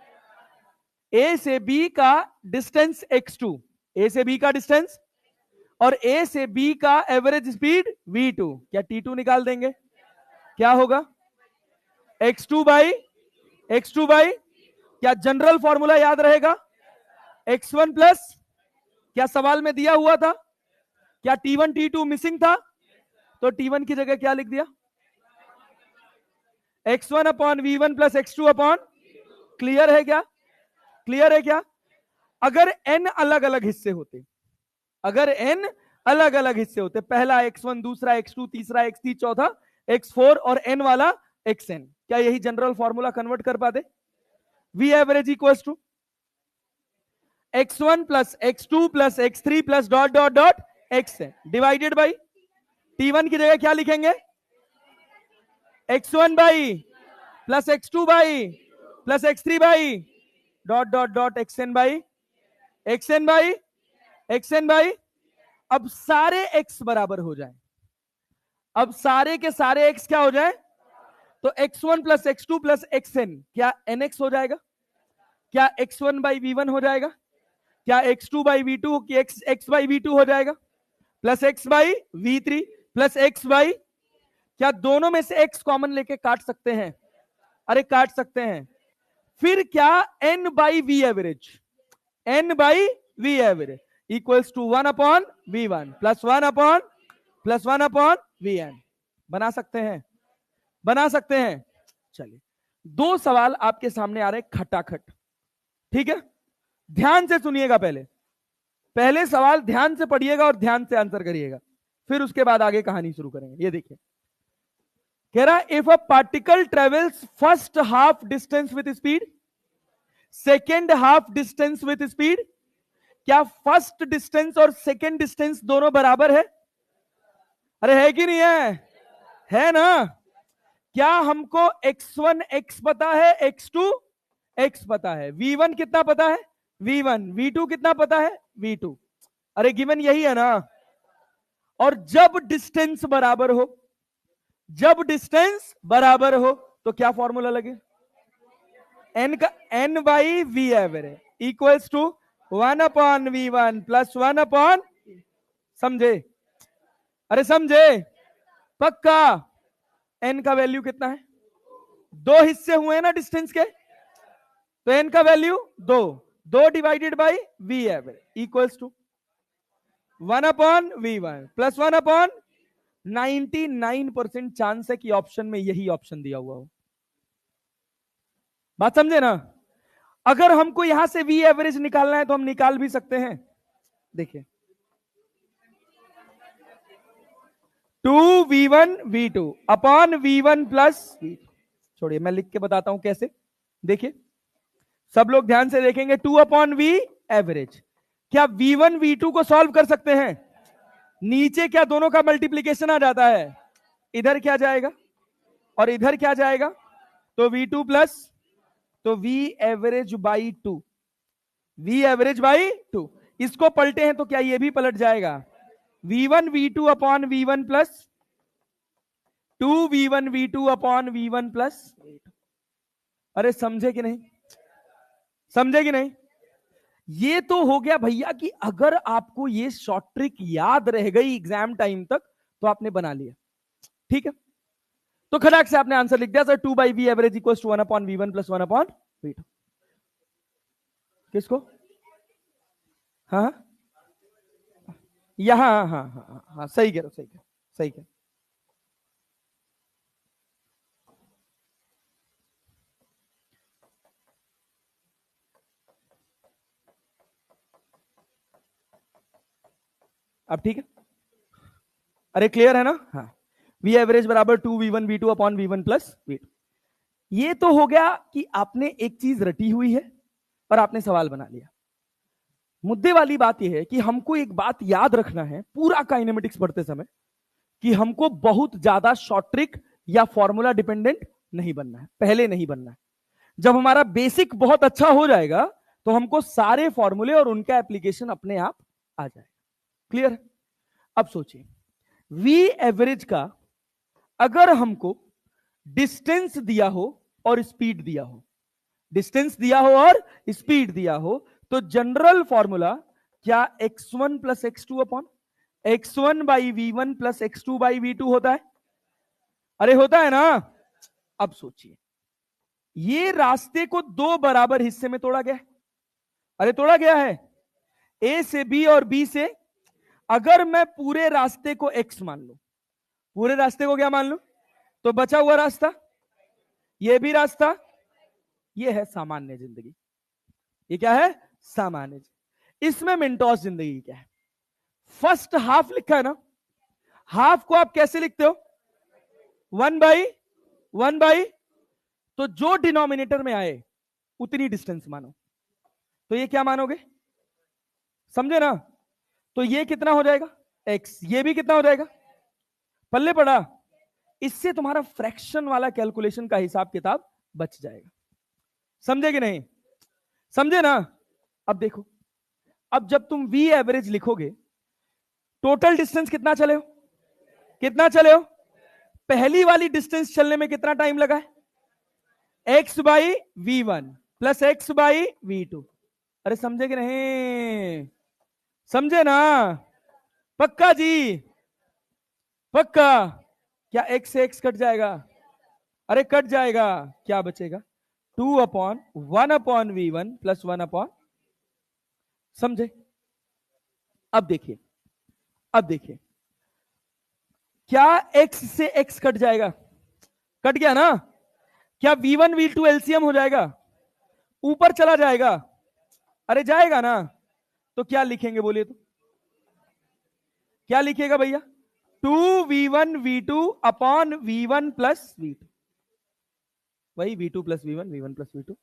a से b का डिस्टेंस x2, a से b का डिस्टेंस और a से b का एवरेज स्पीड v2, क्या t2 निकाल देंगे? क्या होगा? x2 बाई x2 बाई, क्या जनरल फॉर्मूला याद रहेगा? x1 प्लस, क्या सवाल में दिया हुआ था, क्या t1 t2 मिसिंग था, तो t1 की जगह क्या लिख दिया? x1 upon v1 plus x2 upon, clear है क्या? क्लियर है क्या? अगर n अलग अलग हिस्से होते, अगर n अलग अलग हिस्से होते, पहला x1 दूसरा x2 तीसरा x3 चौथा, x4 और n वाला xn। क्या यही जनरल फॉर्मूला कन्वर्ट कर पाते? V average equals to x1 plus x2 plus x3 plus dot dot dot xn divided by t1 की जगह क्या लिखेंगे? x1 by plus x2 by plus x3 by dot dot dot xn by xn by xn by. अब सारे x बराबर हो जाए, अब सारे के सारे x क्या हो जाए? तो x1 plus x2 plus xn क्या nx हो जाएगा? क्या x1 बाई v1 हो जाएगा? क्या x2 बाई v2 की x बाई v2 हो जाएगा? Plus x by v3 plus x by, क्या दोनों में से x कॉमन लेके काट सकते हैं? अरे काट सकते हैं। फिर क्या n by v average, n by v average equals to 1 upon v1 plus 1 upon vn। बना सकते हैं, बना सकते हैं। चलिए दो सवाल आपके सामने आ रहे हैं खटाखट, ठीक है? ध्यान से सुनिएगा, पहले सवाल ध्यान से पढ़िएगा और ध्यान से आंसर करिएगा, फिर उसके बाद आगे कहानी शुरू करेंगे। ये देखिए, कह रहा if a particle travels first half distance with speed, second half distance with speed, क्या फर्स्ट डिस्टेंस और सेकेंड डिस्टेंस दोनों बराबर है? अरे है कि नहीं है? है ना? क्या हमको x1 x पता है, x2 x पता है, v1 कितना पता है v1, v2 कितना पता है v2? अरे गिवन यही है ना? और जब डिस्टेंस बराबर हो, जब डिस्टेंस बराबर हो तो क्या फॉर्मूला लगे? n का n by v average equals to 1 upon v1 plus 1 upon, समझे? अरे समझे? पक्का? n का वैल्यू कितना है? दो हिस्से हुए ना डिस्टेंस के, तो n का वैल्यू दो divided by v average equals to 1 upon v1 plus 1 upon, 99% chance है कि ऑप्शन में यही ऑप्शन दिया हुआ हो। बात समझे ना? अगर हमको यहां से वी एवरेज निकालना है तो हम निकाल भी सकते हैं। देखिए 2v1 v2 upon v1 plus v2, छोड़िए मैं लिख के बताता हूं कैसे। देखिए सब लोग ध्यान से देखेंगे, 2 अपॉन वी एवरेज, क्या v1 v2 को सॉल्व कर सकते हैं? नीचे क्या दोनों का मल्टीप्लीकेशन आ जाता है, इधर क्या जाएगा और इधर क्या जाएगा, तो v2 प्लस, तो v average by 2, v average by 2। इसको पलटे हैं तो क्या ये भी पलट जाएगा, v1 v2 upon v1 plus 2v1 v2 upon v1 plus. अरे समझे कि नहीं? समझे कि नहीं? ये तो हो गया भैया कि अगर आपको ये शॉर्ट ट्रिक याद रह गई एग्जाम टाइम तक तो आपने बना लिया, ठीक है? तो खटाक से आपने आंसर लिख दिया सर, 2 by v average equal to 1 upon v1 plus 1 upon v2। किसको? हाँ यहां, हाँ हाँ हाँ हाँ सही कह रहे हो, सही कह, सही कह। अब ठीक है? अरे क्लियर है ना? हाँ, वी एवरेज बराबर 2v1 v2 upon v1 plus v2। ये तो हो गया कि आपने एक चीज रटी हुई है और आपने सवाल बना लिया। मुद्दे वाली बात यह है कि हमको एक बात याद रखना है पूरा काइनेमेटिक्स पढ़ते समय, कि हमको बहुत ज्यादा शॉर्ट ट्रिक या फॉर्मूला डिपेंडेंट नहीं बनना है, पहले नहीं बनना है। जब हमारा बेसिक बहुत अच्छा हो जाएगा तो हमको सारे फॉर्मूले और उनका एप्लीकेशन अपने आप आ जाएगा। क्लियर? अब सोचिए, वी एवरेज का अगर हमको डिस्टेंस दिया हो और स्पीड दिया हो, डिस्टेंस दिया हो और स्पीड दिया हो, तो जनरल फॉर्मूला क्या x1 plus x2 upon x1 by v1 plus x2 by v2 होता है? अरे होता है ना? अब सोचिए, ये रास्ते को दो बराबर हिस्से में तोड़ा गया है। अरे तोड़ा गया है, ए से बी और बी से। अगर मैं पूरे रास्ते को x मान लूं, पूरे रास्ते को क्या मान लूं, तो बचा हुआ रास्ता, ये भी रास्ता, ये है सामान्य जिंदगी। ये क्या है? सामान्य। इसमें मिनटॉस जिंदगी क्या है? फर्स्ट हाफ लिखा है ना, हाफ को आप कैसे लिखते हो? वन बाई, तो जो डिनोमिनेटर में आए उतनी डिस्टेंस मानो। तो ये क्या मानोगे, समझे ना? तो ये कितना हो जाएगा x, ये भी कितना हो जाएगा, पल्ले पड़ा। इससे तुम्हारा फ्रैक्शन वाला कैलकुलेशन का हिसाब किताब बच जाएगा। समझे कि नहीं? समझे ना? अब देखो, अब जब तुम v एवरेज लिखोगे, टोटल डिस्टेंस कितना चले हो, कितना चले हो? पहली वाली डिस्टेंस चलने में कितना टाइम लगा है, x by v1 plus x by v2। अरे समझे कि नहीं? समझे ना? पक्का जी, पक्का? क्या x से x कट जाएगा? अरे कट जाएगा, क्या बचेगा, 2/1/v1 प्लस 1 समझे? अब देखिए, अब देखिए, क्या x से x कट जाएगा, कट गया ना? क्या v1 v2 एलसीएम हो जाएगा, ऊपर चला जाएगा? अरे जाएगा ना? तो क्या लिखेंगे बोलिए, तो क्या लिखिएगा भैया, 2v1 v2 upon v1 plus v2, वही v2 plus v1, v1 plus v2,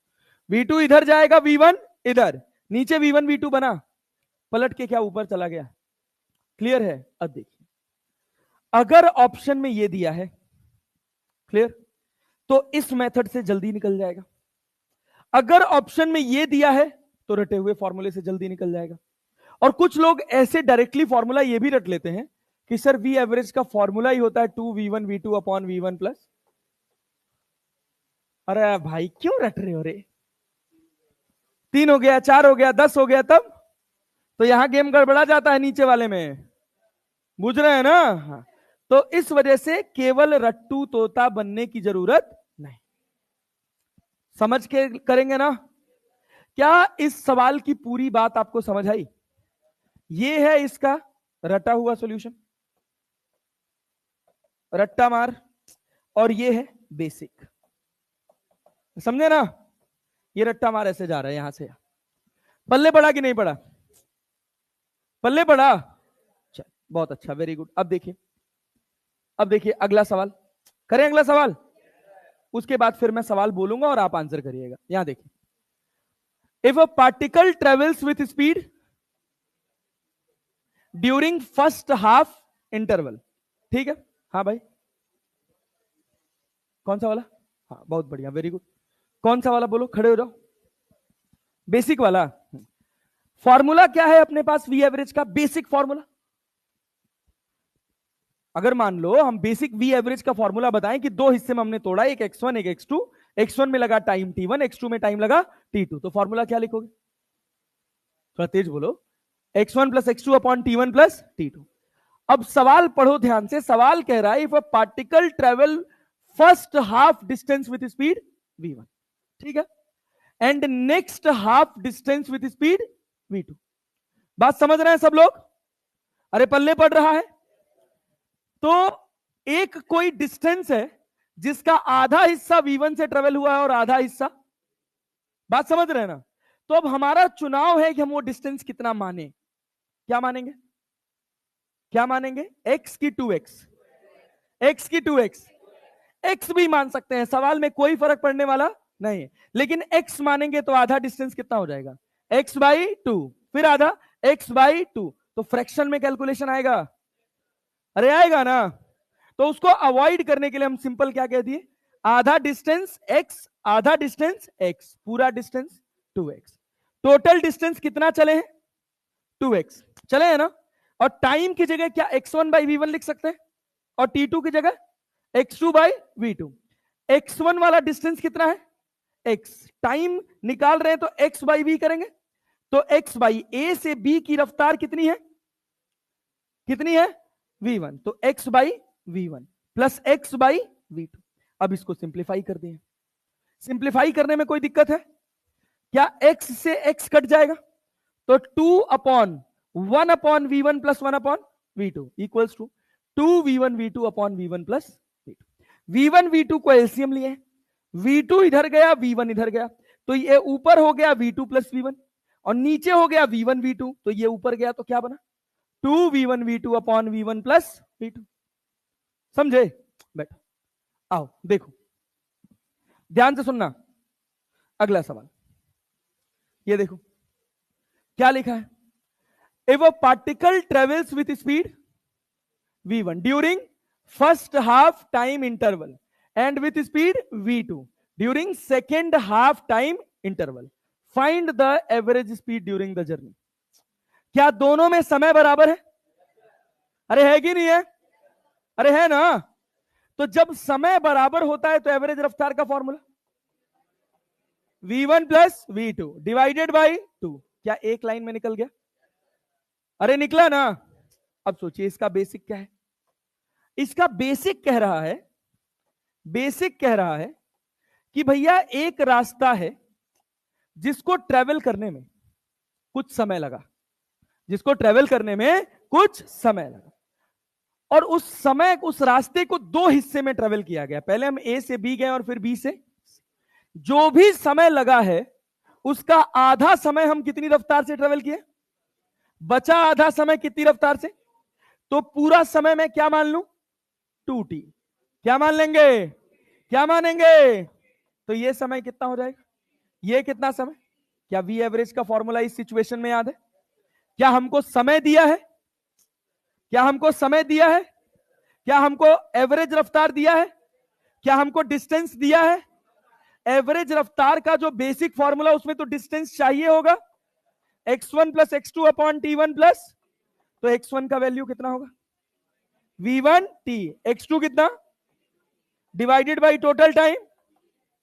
v2 इधर जाएगा, v1 इधर, नीचे v1 v2 बना, पलट के क्या ऊपर चला गया। क्लियर है? अब देखिए, अगर ऑप्शन में ये दिया है, क्लियर, तो इस मेथड से जल्दी निकल जाएगा। अगर ऑप्शन में ये दिया है तो रटे हुए फॉर्मूले से जल्दी निकल जाएगा। और कुछ लोग ऐसे डायरेक्टली फॉर्मूला ये भी रट लेते हैं कि सर वी एवरेज का फॉर्मूला ही होता है 2v1 v2 upon v1 plus. अरे भाई क्यों रट रहे हो रे? 3 हो गया, 4 हो गया, 10 हो गया, तब तो यहां गेम गड़बड़ा जाता है नीचे वाले में, बुझ रहे हैं ना? हाँ। तो इस वजह से केवल रट्टू तोता बनने की जरूरत नहीं, समझ के करेंगे ना? क्या इस सवाल की पूरी बात आपको समझ आई? ये है इसका रटा हुआ सॉल्यूशन, रट्टा मार, और ये है बेसिक, समझे ना? ये रट्टा मार ऐसे जा रहा है, यहां से पल्ले पड़ा कि नहीं पड़ा, पल्ले पड़ा, चल बहुत अच्छा, वेरी गुड। अब देखिए, अब देखिए अगला सवाल करें, अगला सवाल, उसके बाद फिर मैं सवाल बोलूंगा और आप आंसर करिएगा। यहां देखिए, if a particle travels with speed during first half interval, ठीक है? हाँ भाई, कौन सा वाला? हाँ बहुत बढ़िया, वेरी गुड। कौन सा वाला बोलो, खड़े हो जाओ, बेसिक वाला। फॉर्मूला क्या है अपने पास वी एवरेज का? Basic formula. अगर मान लो हम बेसिक वी एवरेज का फॉर्मूला बताएं कि दो हिस्से में हमने तोड़ा, एक x1 एक x2, x1 में लगा टाइम t1, x2 में टाइम लगा t2, तो फॉर्मूला क्या लिखोगे? थोड़ा तेज बोलो, x1 plus x2 upon t1 plus t2। अब सवाल पढ़ो ध्यान से, सवाल कह रहा है if a particle travel first half distance with speed v1, ठीक है, and next half distance with speed v2। बात समझ रहे हैं सब लोग? अरे पल्ले पड़ रहा है? तो एक कोई डिस्टेंस है जिसका आधा हिस्सा v1 से ट्रेवल हुआ है और आधा हिस्सा, बात समझ रहे हैं ना? तो अब हमारा चुनाव है कि हम वो डिस्टेंस कितना माने। क्या मानेंगे? क्या मानेंगे? x की 2x, x की 2x, x भी मान सकते हैं, सवाल में कोई फर्क पड़ने वाला नहीं है, लेकिन x मानेंगे तो आधा डिस्टेंस कितना हो जाएगा? x बाई 2, फिर आधा x बाई 2, तो फ्रैक्शन में कैलकुलेशन आएगा? अरे आएगा ना? तो उसको अवॉइड करने के लिए हम सिंपल क्या कह दिए, आधा डिस्टेंस x, आधा डिस्टेंस x, पूरा डिस्टेंस 2x। टोटल डिस्टेंस कितना चले हैं? 2x चले हैं ना? और टाइम की जगह क्या x1 बाई v1 लिख सकते हैं, और t2 की जगह x2 बाई v2। x1 वाला डिस्टेंस कितना है? x, टाइम निकाल रहे हैं तो x बाई v करेंगे, तो x बाई a से b की रफ्तार कितनी है? कितनी है? v1, तो x by v1 plus x by v2। अब इसको सिंप्लीफाई कर दिए, सिंप्लीफाई करने में कोई दिक्कत है क्या? x से x कट जाएगा, तो 2/1 upon v1 plus 1 upon v2 equals to 2v1 v2 upon v1 plus v2। v1 v2 को एलसीएम लिए, v2 इधर गया, v1 इधर गया, तो ये ऊपर हो गया v2 प्लस v1, और नीचे हो गया v1 v2, तो ये ऊपर गया, तो क्या बना? 2v1 v2 upon v1 plus v2। समझे? बैठो, आओ देखो, ध्यान से सुनना। अगला सवाल ये देखो क्या लिखा है। If a particle travels with speed v1 during first half time interval and with speed v2 during second half time interval, find the average speed during the journey। क्या दोनों में समय बराबर है? अरे है कि नहीं है? अरे है ना। तो जब समय बराबर होता है तो एवरेज रफ्तार का formula v1 plus v2 divided by 2। क्या एक लाइन में निकल गया? अरे निकला ना। अब सोचिए इसका बेसिक क्या है। इसका बेसिक कह रहा है, बेसिक कह रहा है कि भैया एक रास्ता है जिसको ट्रेवल करने में कुछ समय लगा, जिसको ट्रेवल करने में कुछ समय लगा, और उस समय उस रास्ते को दो हिस्से में ट्रेवल किया गया। पहले हम ए से बी गए और फिर बी से। जो भी समय लगा है उसका आधा समय हम कितनी रफ्तार से ट्रेवल किए? बचा आधा समय कितनी रफ्तार से? तो पूरा समय मैं क्या मान लूं? 2t। क्या मान लेंगे? क्या मानेंगे? तो ये समय कितना हो जाएगा? ये कितना समय? क्या वी एवरेज का फॉर्मूला इस सिचुएशन में याद है? क्या हमको समय दिया है? क्या हमको समय दिया है? क्या हमको एवरेज रफ्तार दिया है? क्या हमको डिस्टेंस दिया है? एवरेज रफ्तार का जो बेसिक फॉर्मूला उसमें तो डिस्टेंस चाहिए होगा, x1 plus x2 upon t1 plus, तो x1 का वैल्यू कितना होगा? v1t। x2 कितना? Divided by total time.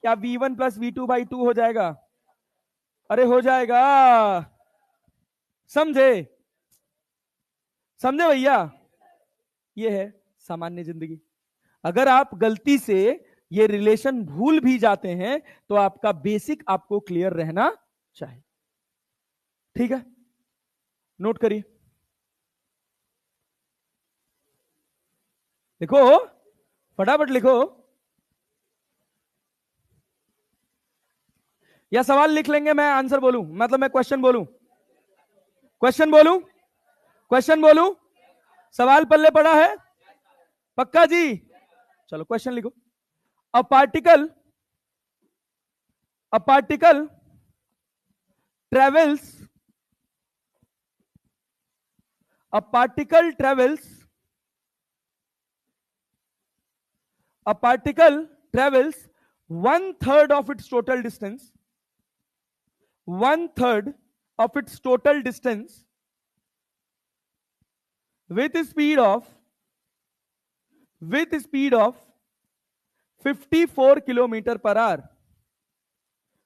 क्या v1 प्लस v2 बाई 2 हो जाएगा? अरे हो जाएगा। समझे? समझे भैया? ये है सामान्य जिंदगी। अगर आप गलती से ये रिलेशन भूल भी जाते हैं तो आपका बेसिक आपको क्लियर रहना चाहिए। ठीक है, नोट करिए, लिखो, फटाफट लिखो, या सवाल लिख लेंगे, मैं आंसर बोलूं, मतलब मैं क्वेश्चन बोलूं, क्वेश्चन बोलूं, क्वेश्चन बोलूं। सवाल पल्ले पड़ा है? पक्का जी? चलो क्वेश्चन लिखो। A particle travels a particle travels a particle travels 1/3 of its total distance, 1/3 of its total distance with speed of 54 kilometer per hour,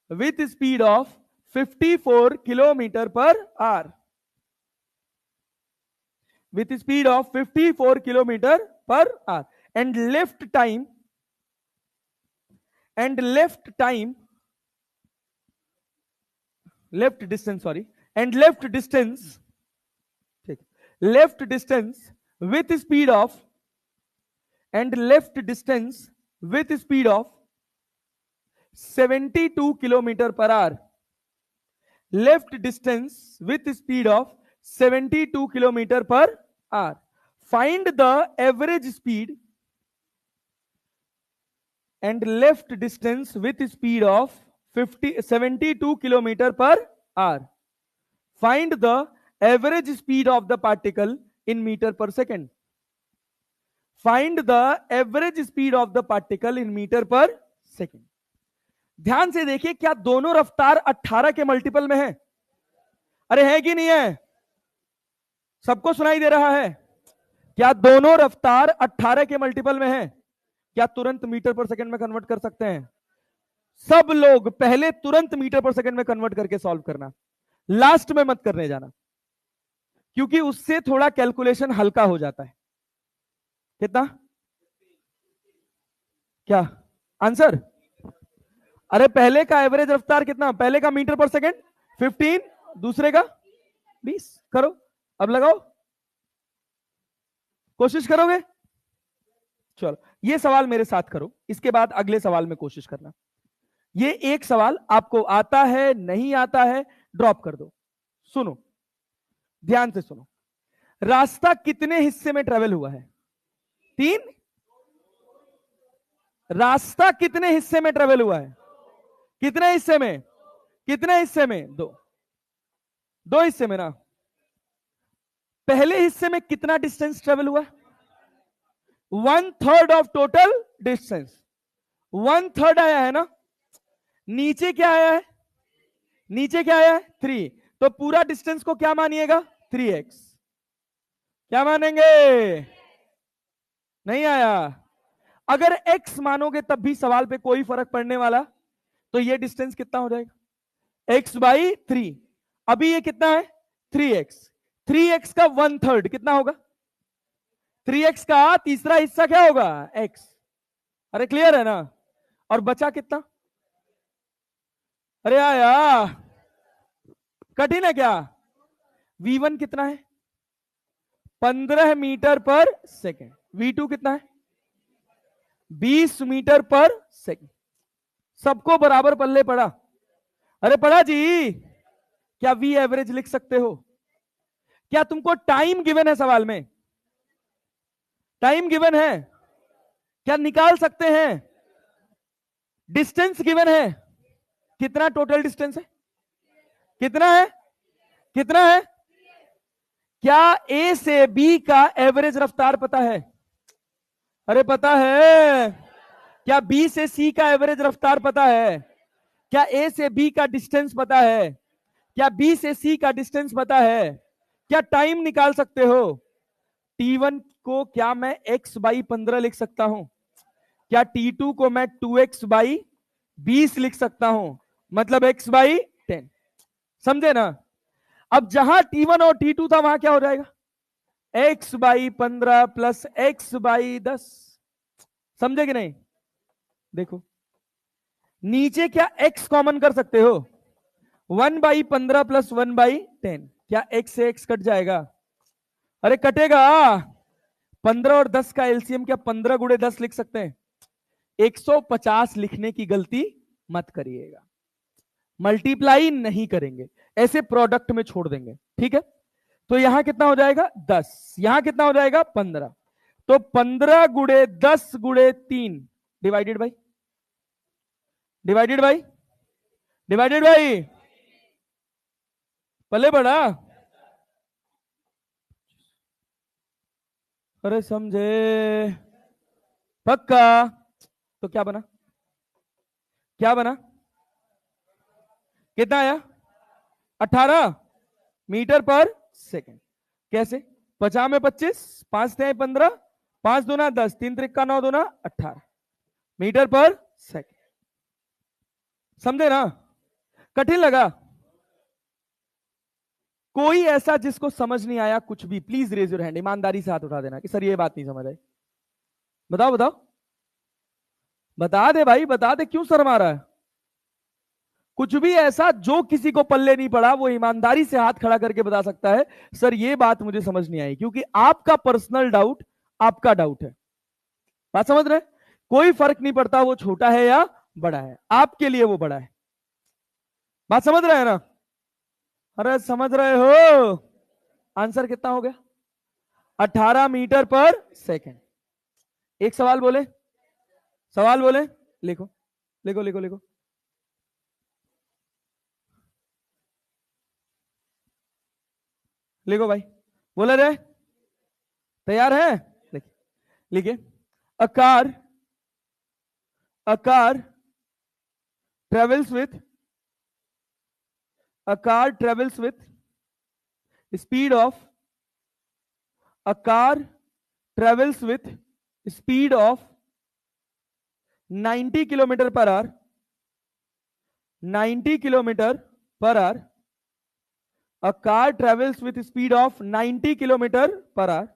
with speed of 54 kilometer per hour, with speed of 54 kilometer per hour, and left distance with speed of 72 kilometer per hour, left distance with speed of 72 kilometer per hour, find the average speed and left distance with speed of 72 kilometer per hour, find the average speed of the particle in meter per second, find the average speed of the particle in meter per second। ध्यान से देखिए, क्या दोनों रफ्तार 18 के मल्टीपल में है? अरे है कि नहीं है? सबको सुनाई दे रहा है? क्या दोनों रफ्तार 18 के मल्टीपल में है? क्या तुरंत मीटर पर सेकंड में कन्वर्ट कर सकते हैं? सब लोग पहले तुरंत मीटर पर सेकंड में कन्वर्ट करके सॉल्व करना, लास्ट में मत करने जाना, क्योंकि उससे थोड़ा कैलकुलेशन हल्का हो जाता है। कितना? क्या आंसर? अरे पहले का एवरेज रफ्तार कितना? पहले का मीटर पर सेकंड 15, दूसरे का 20। करो, अब लगाओ, कोशिश करोगे? चलो ये सवाल मेरे साथ करो, इसके बाद अगले सवाल में कोशिश करना। ये एक सवाल आपको आता है नहीं आता है ड्रॉप कर दो। सुनो, ध्यान से सुनो। रास्ता कितने हिस्से में ट्रेवल हुआ है? 3। रास्ता कितने हिस्से में ट्रेवल हुआ है? कितने हिस्से में? कितने हिस्से में? दो। दो हिस्से में ना। पहले हिस्से में कितना डिस्टेंस ट्रेवल हुआ? 1/3 ऑफ टोटल डिस्टेंस। 1/3 आया है ना। नीचे क्या आया है? नीचे क्या आया है? 3। तो पूरा डिस्टेंस को क्या मानिएगा? 3x। क्या मानेंगे? नहीं आया। अगर x मानोगे तब भी सवाल पे कोई फर्क पड़ने वाला, तो ये डिस्टेंस कितना हो जाएगा? x/3। अभी ये कितना है? 3x। 3x का 1/3 कितना होगा? 3x का तीसरा हिस्सा क्या होगा? x। अरे क्लियर है ना? और बचा कितना? अरे आया। कठिन है क्या? v1 कितना है? 15 मीटर पर सेकेंड। v2 कितना है? 20 मीटर पर सेकेंड। सबको बराबर पल्ले पड़ा? अरे पड़ा जी। क्या वी एवरेज लिख सकते हो? क्या तुमको टाइम गिवन है सवाल में? टाइम गिवन है? क्या निकाल सकते हैं? डिस्टेंस गिवन है? कितना टोटल डिस्टेंस है? कितना है? कितना है? क्या ए से बी का एवरेज रफ्तार पता है? अरे पता है। क्या बी से सी का एवरेज रफ्तार पता है? क्या ए से बी का डिस्टेंस पता है? क्या बी से सी का डिस्टेंस पता है? क्या टाइम निकाल सकते हो? T1 को क्या मैं x/15 लिख सकता हूं? क्या T2 को मैं 2x/20 लिख सकता हूं? मतलब x/10। समझे ना? अब जहां T1 और T2 था वहां क्या हो जाएगा? x/15 plus x/10। समझे कि नहीं? देखो नीचे क्या x कॉमन कर सकते हो? 1/15 प्लस 1/10। क्या x से x कट जाएगा? अरे कटेगा। 15 और 10 का एलसीएम क्या 15 गुणे 10 लिख सकते हैं? 150 लिखने की गलती मत करिएगा। मल्टीप्लाई नहीं करेंगे, ऐसे प्रोडक्ट में छोड़ देंगे। ठीक है? तो यहां कितना हो जाएगा? 10। यहां कितना हो जाएगा? 15। तो 15 गुणे 10 गुणे 3 डिवाइडेड बाई पल्ले बड़ा। अरे समझे? पक्का? तो क्या बना? क्या बना? कितना आया? 18 मीटर पर सेकेंड। कैसे? 50 में 25, 5 × 15, 5 दूना 10, 3 × 9 दूना 18 मीटर पर सेकेंड। समझे ना? कठिन लगा? कोई ऐसा जिसको समझ नहीं आया कुछ भी, प्लीज रेज योर हैंड। ईमानदारी से हाथ उठा देना कि सर ये बात नहीं समझ आई। बताओ बताओ। बता दे भाई, बता दे। क्यों शर्मा रहा है? कुछ भी ऐसा जो किसी को पल्ले नहीं पड़ा वो ईमानदारी से हाथ खड़ा करके बता सकता है सर ये बात मुझे समझ नहीं आई, क्योंकि आपका पर्सनल डाउट आपका डाउट है। बात समझ रहे? कोई फर्क नहीं पड़ता वो छोटा है या बड़ा है, आपके लिए वो बड़ा है। बात समझ रहे हैं ना? अरे समझ रहे हो? आंसर कितना हो गया? 18 मीटर पर सेकेंड। एक सवाल बोले? सवाल बोले? लिखो लिखो लिखो लिखो। लिखो भाई। बोला जाए? तैयार है? लिखिए लिखिए। A car travels with a car travels with speed of a car travels with speed of 90 kilometre per our 90 kilometre per our a car travels with speed of 90 kilometre per our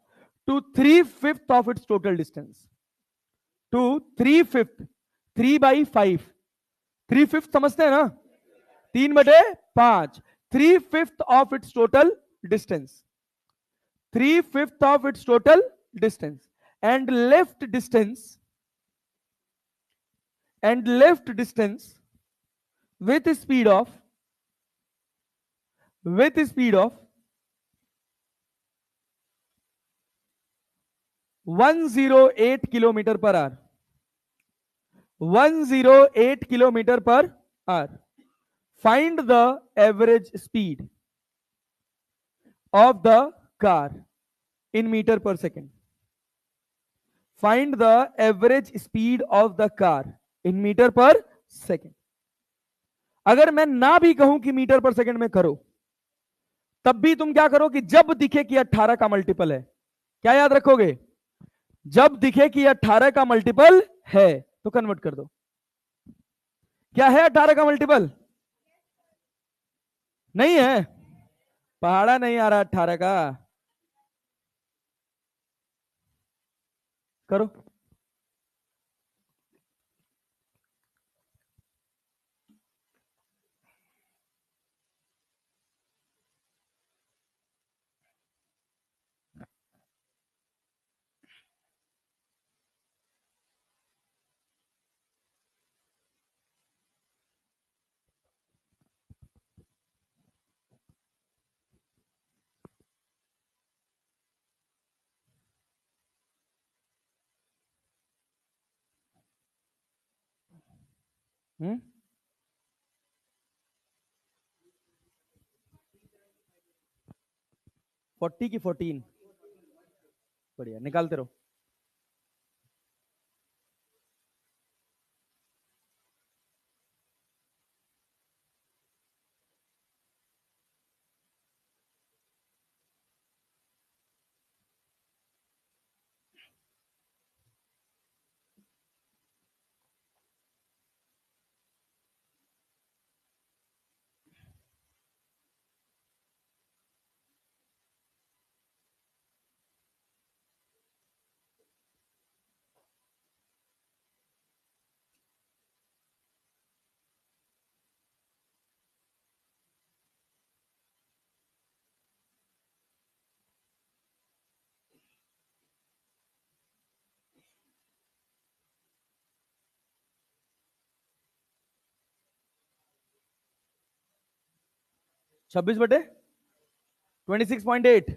to 3/5 of its total distance to 3/5 3/5 3/5 समझते हैं ना? 3/5 3/5 of its total distance 3/5 of its total distance and left distance with speed of 108 kilometre per hour 108 kilometre per hour. Find the average speed of the car in metre per second. Find the average speed of the car in metre per second. अगर मैं ना भी कहूं कि मीटर पर सेकेंड में करो, तब भी तुम क्या करो कि जब दिखे कि 18 का मल्टीपल है, क्या याद रखोगे? जब दिखे कि 18 का मल्टीपल है तो कन्वर्ट कर दो। क्या है 18 का मल्टीपल? नहीं है, पहाड़ा नहीं आ रहा 18 का। करो। हम्म 40 की 14। बढ़िया, निकालते रहो। छब्बीस बटे 26.8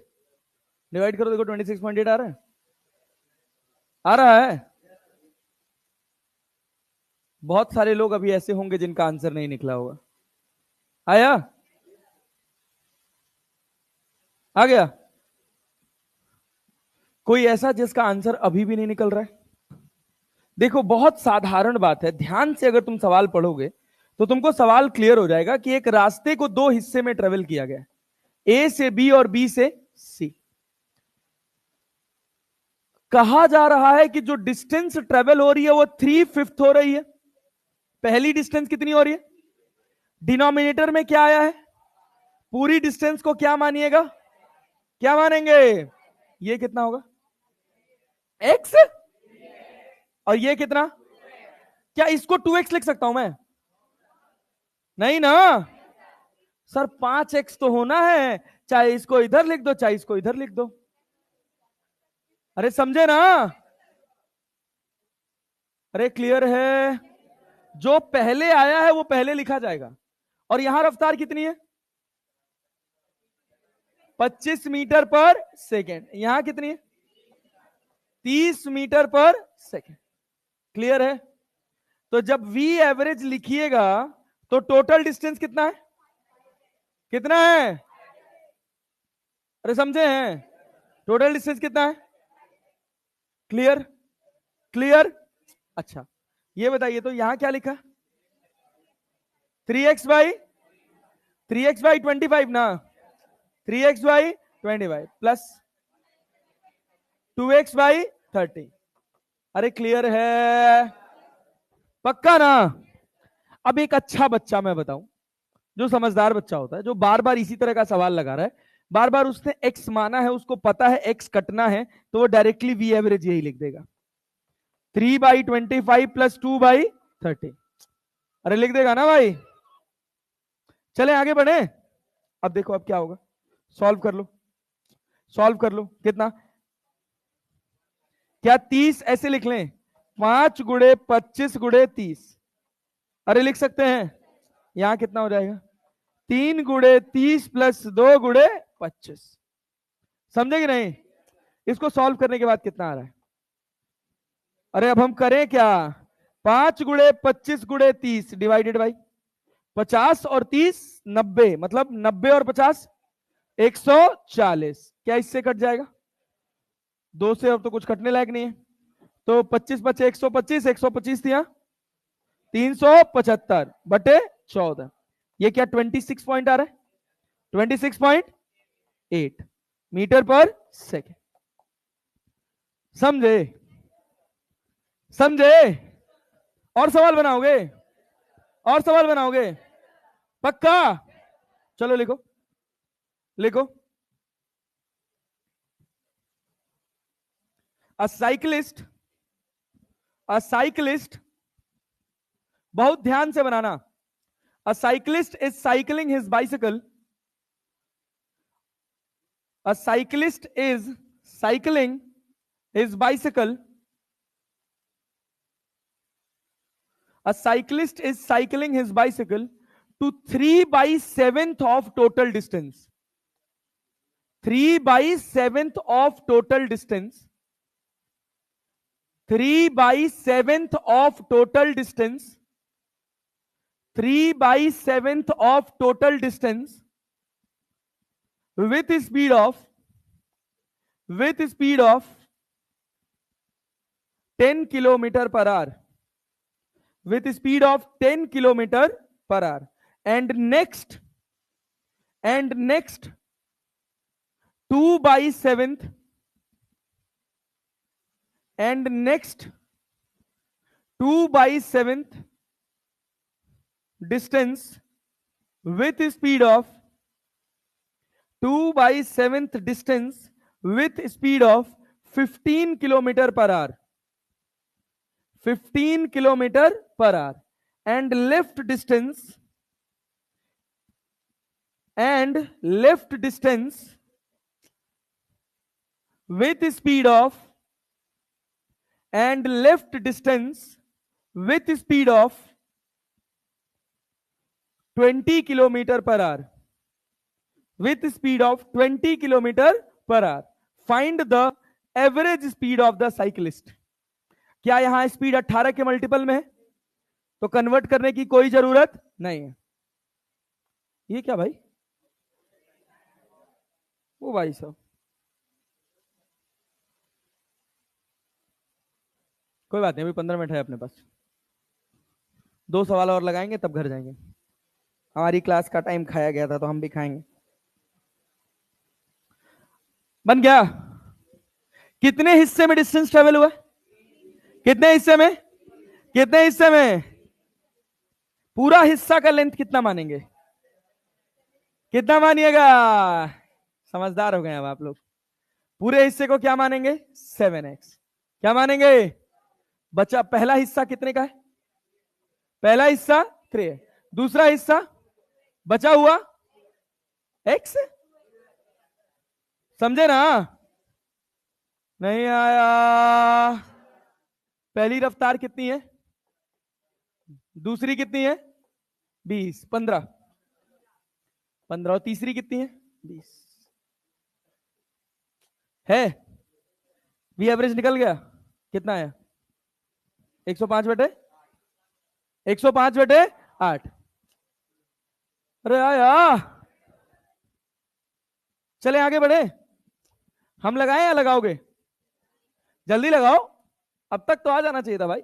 डिवाइड करो, देखो 26.8 आ रहा है। आ रहा है। बहुत सारे लोग अभी ऐसे होंगे जिनका आंसर नहीं निकला होगा। आया? आ गया? कोई ऐसा जिसका आंसर अभी भी नहीं निकल रहा है? देखो, बहुत साधारण बात है, ध्यान से अगर तुम सवाल पढ़ोगे तो तुमको सवाल क्लियर हो जाएगा कि एक रास्ते को दो हिस्से में ट्रेवल किया गया, ए से बी और बी से सी। कहा जा रहा है कि जो डिस्टेंस ट्रेवल हो रही है वो 3/5 हो रही है। पहली डिस्टेंस कितनी हो रही है? डिनोमिनेटर में क्या आया है? पूरी डिस्टेंस को क्या मानिएगा? क्या मानेंगे? ये कितना होगा? x। और ये कितना? क्या इसको 2x लिख सकता हूं मैं? नहीं ना सर, 5x तो होना है, चाहे इसको इधर लिख दो चाहे इसको इधर लिख दो। अरे समझे ना? अरे क्लियर है? जो पहले आया है वो पहले लिखा जाएगा। और यहां रफ्तार कितनी है? 25 मीटर पर सेकेंड। यहां कितनी है? 30 मीटर पर सेकेंड। क्लियर है? तो जब v एवरेज लिखिएगा तो टोटल डिस्टेंस कितना है? कितना है? अरे समझे हैं? टोटल डिस्टेंस कितना है? क्लियर? क्लियर? अच्छा, ये बताइए तो यहां क्या लिखा? 3x बाई 25 ना? 3x/25 plus 2x/30। अरे क्लियर है? पक्का ना? अब एक अच्छा बच्चा मैं बताऊं, जो समझदार बच्चा होता है, जो बार बार इसी तरह का सवाल लगा रहा है, बार बार उसने x माना है, उसको पता है x कटना है, तो वो डायरेक्टली v एवरेज यही लिख देगा, 3/25 प्लस 2/30। अरे लिख देगा ना भाई? चले आगे बढ़े। अब देखो अब क्या होगा, सॉल्व कर लो, सॉल्व कर लो। कितना? क्या 30 ऐसे लिख लें? 5 गुणे 25 गुणे 30। अरे लिख सकते हैं। यहां कितना हो जाएगा? 3 गुणे 30 प्लस 2 गुणे 25। समझे कि नहीं? इसको सॉल्व करने के बाद कितना आ रहा है? अरे अब हम करें क्या? 5 गुणे 25 गुणे 30 डिवाइडेड बाई 50 और 30 90, मतलब 90 और 50 140। क्या इससे कट जाएगा? 2 से अब तो कुछ कटने लायक नहीं है। तो 25 बचे 125, 125 दिया 375 बटे 14। ये क्या 26 पॉइंट आ रहा है? 26.8 मीटर पर सेकेंड। समझे? समझे? और सवाल बनाओगे? और सवाल बनाओगे? पक्का? चलो लिखो, लिखो। अ साइकिलिस्ट, अ साइकिलिस्ट, बहुत ध्यान से बनाना। A cyclist is cycling his bicycle, a cyclist is cycling his bicycle, a cyclist is cycling his bicycle to 3/7 of total distance. 3/7 of total distance. 3/7 of total distance. 3/7 of total distance with speed of 10 kilometer per hour. With speed of 10 kilometer per hour. And next 2/7th and next 2/7th distance with speed of 2/7th distance with speed of 15 kilometer per hour. 15 kilometer per hour. And left distance with speed of 20 kilometer per hour. With speed of 20 kilometer per hour. Find the average speed of the cyclist. क्या यहां स्पीड 18 के मल्टीपल में है? तो कन्वर्ट करने की कोई जरूरत नहीं है। ये क्या भाई? वो भाई साहब, कोई बात नहीं, अभी 15 मिनट है अपने पास। 2 सवाल और लगाएंगे तब घर जाएंगे। हमारी क्लास का टाइम खाया गया था तो हम भी खाएंगे। बन गया? कितने हिस्से में डिस्टेंस ट्रेवल हुआ? कितने हिस्से में? कितने हिस्से में? पूरा हिस्सा का लेंथ कितना मानेंगे? कितना मानिएगा? समझदार हो गए अब आप लोग। पूरे हिस्से को क्या मानेंगे? 7x। क्या मानेंगे? बचा पहला हिस्सा कितने का है? पहला हिस्सा 3 है। दूसरा हिस्सा बचा हुआ x। समझे ना? नहीं आया? पहली रफ्तार कितनी है? दूसरी कितनी है? 20। 15 और तीसरी कितनी है? 20 है। वी एवरेज निकल गया। कितना है? 105 बटे 8। अरे आया। चले आगे बढ़े। हम लगाएं या लगाओगे? जल्दी लगाओ, अब तक तो आ जाना चाहिए था भाई।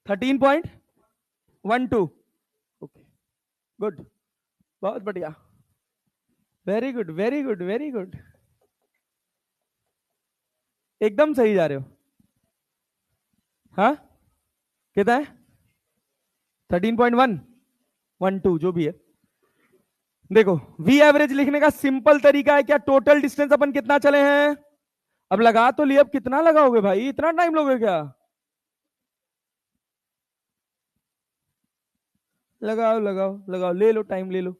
$13.12। ओके, गुड, बहुत बढ़िया, very good very good very good, एकदम सही जा रहे हो। हाँ, कितना है? 13.112 जो भी है। देखो, वी एवरेज लिखने का सिंपल तरीका है क्या? टोटल डिस्टेंस अपन कितना चले हैं? अब लगा तो लिया, अब कितना लगाओगे भाई? इतना टाइम लोगे क्या? लगाओ लगाओ लगाओ, ले लो टाइम, ले लो।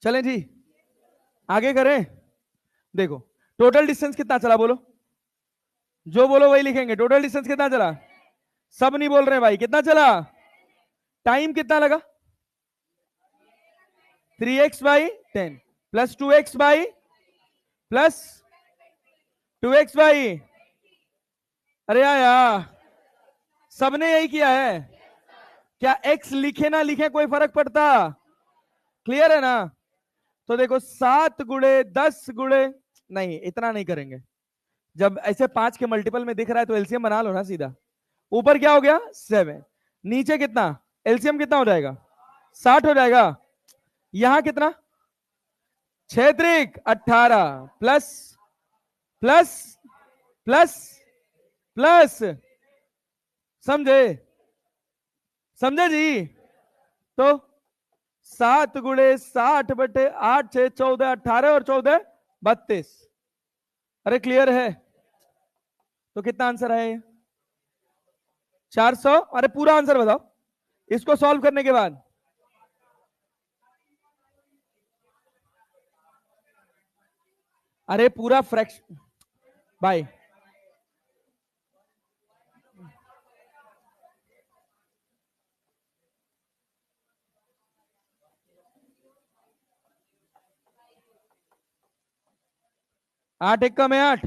चलें जी, आगे करें। देखो, टोटल डिस्टेंस कितना चला बोलो, जो बोलो वही लिखेंगे। टोटल डिस्टेंस कितना चला, सब नहीं बोल रहे भाई, कितना चला, टाइम कितना लगा, 3x/10 प्लस 2x/, अरे आया, सबने यही किया है। क्या x लिखे ना लिखे कोई फर्क पड़ता, क्लियर है ना। तो देखो 7 गुणे 10 गुणे, नहीं इतना नहीं करेंगे, जब ऐसे 5 के मल्टीपल में दिख रहा है तो एलसीएम बना लो ना सीधा। ऊपर क्या हो गया 7, नीचे कितना, एलसीएम कितना हो जाएगा 60 हो जाएगा। यहां कितना 6 त्रिक 18 प्लस प्लस प्लस प्लस, समझे, समझे जी। तो 7 गुणे 60 बटे 8 6 14 18 और 14 32, अरे क्लियर है। तो कितना आंसर है 400। अरे पूरा आंसर बताओ इसको सॉल्व करने के बाद। अरे पूरा फ्रैक्शन भाई, आठ एक में 8,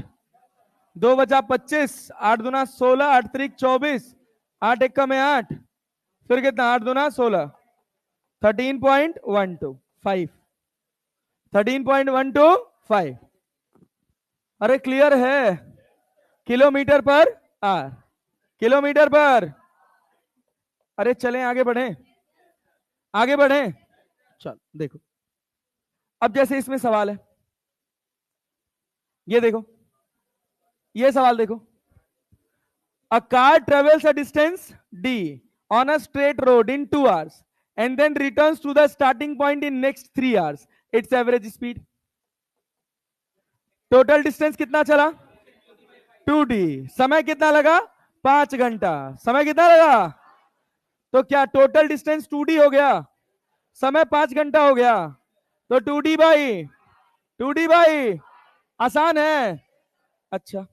2 बचा 25, 8 दूना 16, 8 त्रिक 24, 8 एक में 8, फिर कितना 8 दूना 16, 13.125, 13.125। अरे क्लियर है, किलोमीटर पर आर, किलोमीटर पर। अरे चलें आगे बढ़े, आगे बढ़े, चल देखो। अब जैसे इसमें सवाल है, ये देखो, ये सवाल देखो, a car travels a distance d on a straight road in 2 hours and then returns to the starting point in next 3 hours, its average speed। Total distance कितना चला 2d, समय कितना लगा 5 घंटा, समय कितना लगा। तो क्या टोटल डिस्टेंस 2d हो गया, समय 5 घंटा हो गया, तो 2d बाई आसान है। अच्छा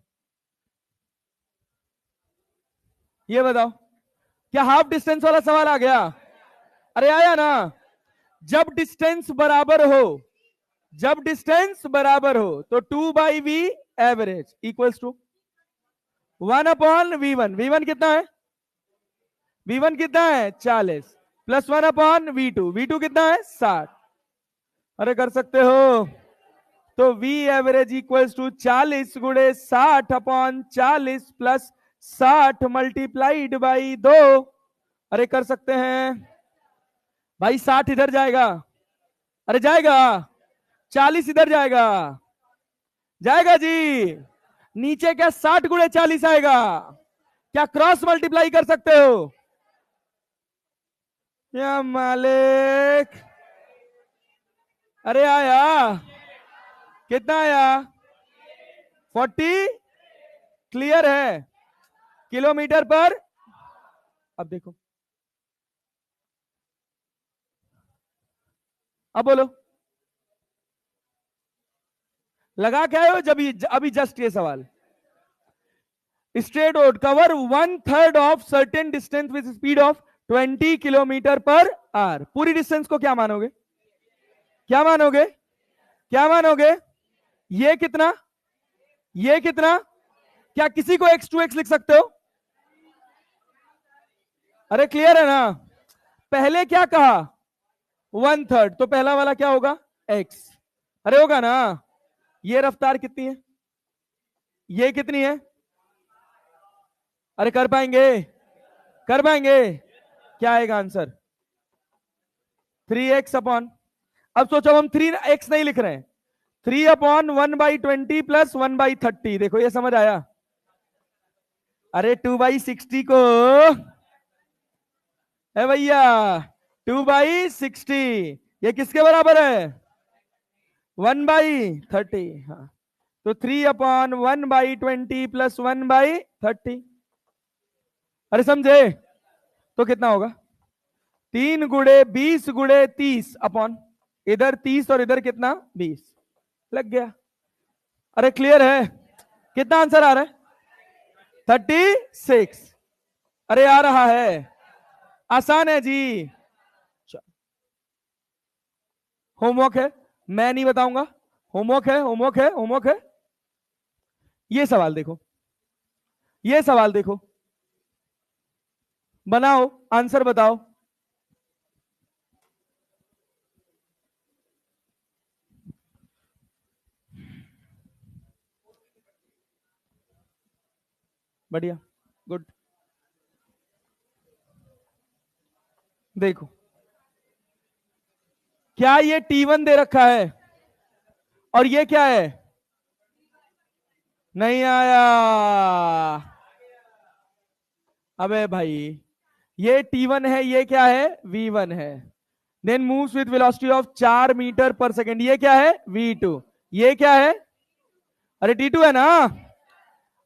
ये बताओ, क्या हाफ डिस्टेंस वाला सवाल आ गया, अरे आया ना। जब डिस्टेंस बराबर हो, जब डिस्टेंस बराबर हो तो 2/v average equals to 1/v1, v1 कितना है, v1 कितना है 40 प्लस 1/v2, v2 कितना है 60। अरे कर सकते हो, तो v एवरेज इक्वल्स टू 40 गुणे 60/40 प्लस 60 मल्टीप्लाइड बाई 2। अरे कर सकते हैं भाई, 60 इधर जाएगा, अरे जाएगा, 40 इधर जाएगा, जाएगा जी। नीचे क्या 60 गुणे 40 आएगा, क्या क्रॉस मल्टीप्लाई कर सकते हो, या मालिक। अरे आया, कितना आया 40, क्लियर है, किलोमीटर पर। अब देखो, अब बोलो लगा क्या हो, जब अभी जस्ट ये सवाल, straight road cover 1/3 of certain distance with speed of 20 kilometre per our. पूरी डिस्टेंस को क्या मानोगे, क्या मानोगे, क्या मानोगे, ये कितना, ये कितना, क्या किसी को x2x लिख सकते हो, अरे क्लियर है ना। पहले क्या कहा 1/3, तो पहला वाला क्या होगा x, अरे होगा ना। ये रफ्तार कितनी है, ये कितनी है, अरे कर पाएंगे, कर पाएंगे, क्या आएगा आंसर 3x अपॉन, अब सोचो हम 3x नहीं लिख रहे हैं, 3/1/20 प्लस 1/30। देखो ये समझ आया, अरे 2/60 को है भैया, 2/60 ये किसके बराबर है 1/30। हाँ तो 3/1/20 प्लस 1/30। अरे समझे, तो कितना होगा 3 गुणे 20 गुणे 30 अपॉन, इधर 30 और इधर कितना 20, लग गया। अरे क्लियर है? कितना आंसर आ रहा है? 36। अरे आ रहा है, आसान है जी। होमवर्क है, मैं नहीं बताऊंगा। होमवर्क है, होमवर्क है, होमवर्क है। ये सवाल देखो, ये सवाल देखो, बनाओ, आंसर बताओ। बढ़िया, गुड। देखो, क्या ये T1 दे रखा है और ये क्या है? नहीं आया। अबे भाई, ये T1 है, ये क्या है? V1 है। Then moves with velocity of 4 metre per second, ये क्या है? V2। ये क्या है? अरे T2 है ना।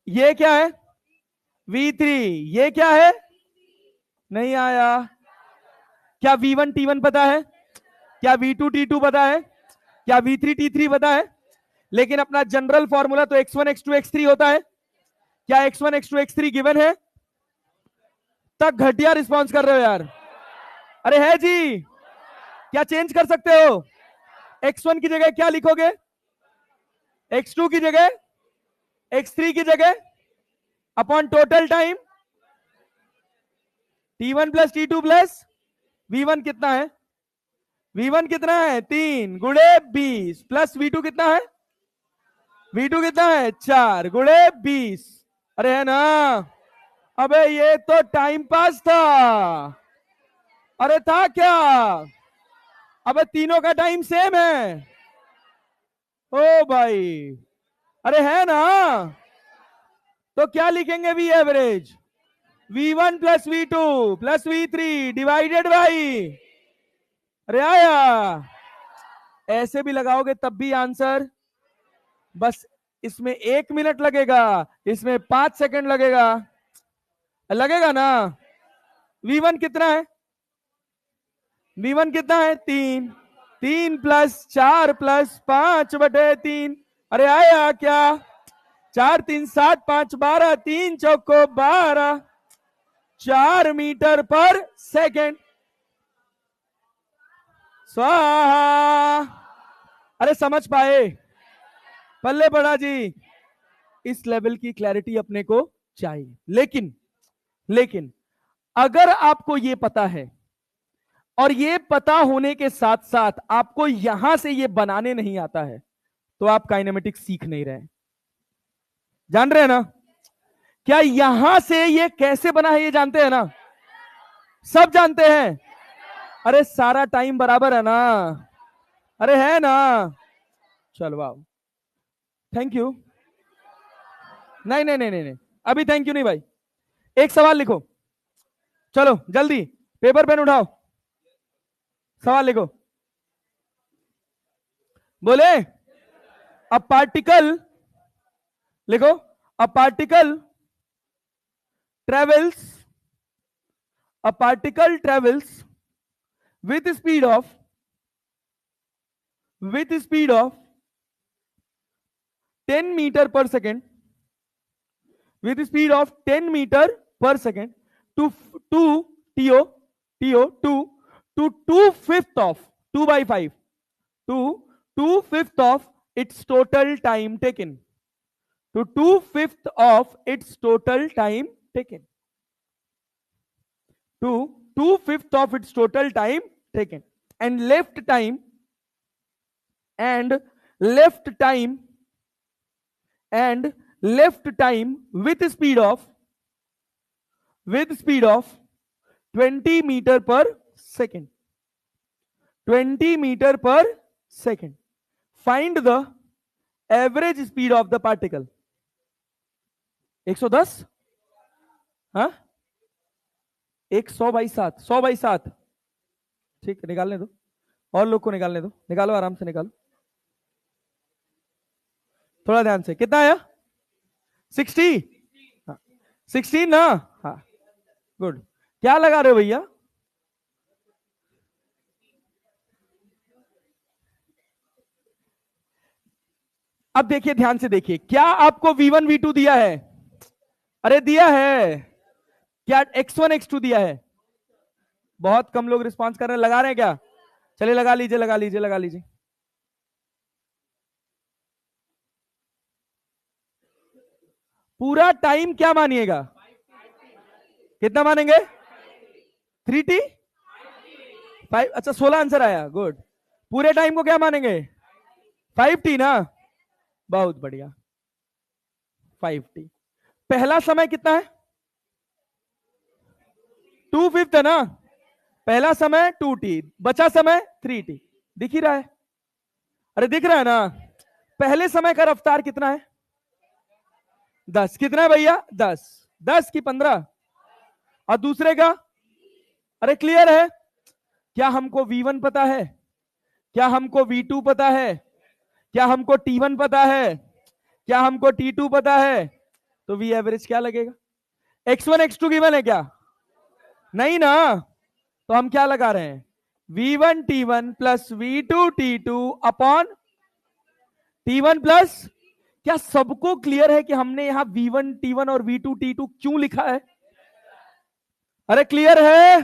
ये क्या है? V3। ये क्या है? नहीं आया। क्या V1 T1 पता है? क्या V2 T2 पता है? क्या V3 T3 पता है? लेकिन अपना जनरल फॉर्मूला तो x1 x2 x3 होता है। क्या x1 x2 x3 गिवन है? तक घटिया रिस्पॉन्स कर रहे हो यार। अरे है जी, क्या चेंज कर सकते हो? x1 की जगह क्या लिखोगे? x2 की जगह, x3 की जगह upon total time T1 plus T2 plus V1 कितना है? V1 कितना है? 3 गुणे 20 प्लस V2 कितना है? V2 कितना है? 4 गुणे 20। अरे है ना। अबे ये तो टाइम पास था। अरे था क्या? अबे तीनों का टाइम सेम है। ओ भाई, अरे है ना। तो क्या लिखेंगे? V average V1 plus V2 plus V3 divided by. अरे आया। ऐसे भी लगाओगे तब भी आंसर, बस इसमें 1 मिनट लगेगा, इसमें 5 सेकंड लगेगा। लगेगा ना। V1 कितना है? V1 कितना है? 3। 3 प्लस 4 प्लस 5/3। अरे आया क्या? 4 3 7 5 12, 3 चौको 12, 4 मीटर पर सेकेंड। स्वाहा। अरे समझ पाए? पल्ले पड़ा जी। इस लेवल की क्लैरिटी अपने को चाहिए। लेकिन अगर आपको ये पता है और ये पता होने के साथ साथ आपको यहां से ये बनाने नहीं आता है, तो आप काइनेमेटिक्स सीख नहीं रहे। जान रहे हैं ना? क्या यहां से ये कैसे बना है ये जानते हैं ना? सब जानते हैं। अरे सारा टाइम बराबर है ना। अरे है ना। चलो वाह, थैंक यू। नहीं नहीं नहीं नहीं नहीं, अभी थैंक यू नहीं भाई। एक सवाल लिखो, चलो जल्दी, पेपर पेन उठाओ, सवाल लिखो। बोले अ पार्टिकल, लिखो, a particle travels, a particle travels with speed of, with speed of 10 meter per second, with speed of 10 meter per second to to to 2/5 of 2 by 5 to 2/5 of its total time taken, to 2/5 of its total time taken, to 2/5 of its total time taken, and left time, and left time, and left time with speed of 20 meter per second, 20 meter per second. Find the average speed of the particle. 110, हाँ 100/7, 100/7। ठीक है, निकालने दो, और लोग को निकालने दो, निकालो आराम से निकालो, थोड़ा ध्यान से। कितना आया? 60, हाँ 16 ना। हाँ गुड। क्या लगा रहे हो भैया? अब देखिए, ध्यान से देखिए, क्या आपको V1 V2 दिया है? अरे दिया है। क्या X1 X2 दिया है? बहुत कम लोग रिस्पॉन्स कर रहे हैं, लगा रहे हैं क्या? चलिए लगा लीजिए, लगा लीजिए, लगा लीजिए। पूरा टाइम क्या मानिएगा? कितना मानेंगे? 3T 5। अच्छा, 16 आंसर आया, गुड। पूरे टाइम को क्या मानेंगे? 5T ना, बहुत बढ़िया। 5T। पहला समय कितना है? 2/5 है ना। पहला समय 2T, बचा समय 3T। दिख ही रहा है? अरे दिख रहा है ना। पहले समय का रफ्तार कितना है? 10। कितना है भैया? 10। 10 की 15। और दूसरे का? अरे क्लियर है? क्या हमको V1 पता है? क्या हमको V2 पता है? क्या हमको T1 पता है? क्या हमको T2 पता है? तो V एवरेज क्या लगेगा? X1 X2 गिवन है क्या? नहीं ना। तो हम क्या लगा रहे हैं? V1 T1 plus V2 T2 upon T1 plus. क्या सबको क्लियर है कि हमने यहां V1 T1 और V2 T2 क्यों लिखा है? अरे क्लियर है?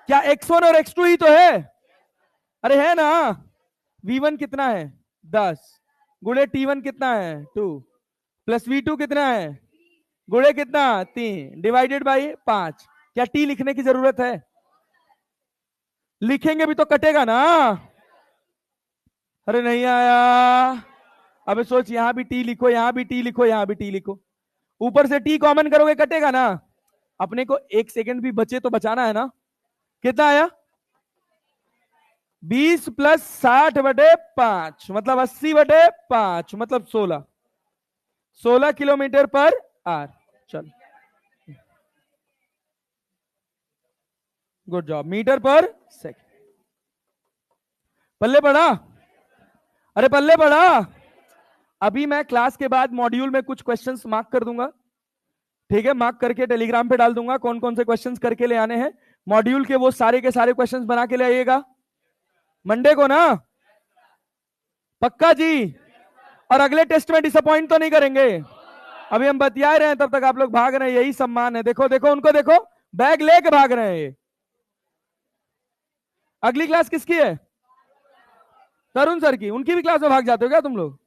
क्या X1 और X2 ही तो है? अरे है ना। V1 कितना है? 10 गुणे T1 कितना है? 2 प्लस V2 कितना है? गुणे कितना? 3 डिवाइडेड बाई 5। क्या T लिखने की जरूरत है? लिखेंगे भी तो कटेगा ना। अरे नहीं आया। अबे सोच, यहां भी T लिखो, यहां भी T लिखो, यहां भी T लिखो। ऊपर से T कॉमन करोगे, कटेगा ना। अपने को 1 सेकंड भी बचे तो बचाना है ना। कितना आया? 20 प्लस 60/5 मतलब 80/5 मतलब 16 किलोमीटर पर आर। चलो, गुड जॉब। मीटर पर सेकंड। पल्ले पड़ा? अरे पल्ले पड़ा। अभी मैं क्लास के बाद मॉड्यूल में कुछ क्वेश्चंस मार्क कर दूंगा, ठीक है? मार्क करके टेलीग्राम पे डाल दूंगा कौन कौन से क्वेश्चंस करके ले आने हैं। मॉड्यूल के वो सारे के सारे क्वेश्चंस बना के ले आइएगा मंडे को ना। पक्का जी? और अगले टेस्ट में डिसअपॉइंट तो नहीं करेंगे? अभी हम बतिया रहे हैं, तब तक आप लोग भाग रहे हैं, यही सम्मान है। देखो देखो उनको, देखो बैग लेके भाग रहे हैं ये। अगली क्लास किसकी है? तरुण सर की। उनकी भी क्लास में भाग जाते हो क्या तुम लोग?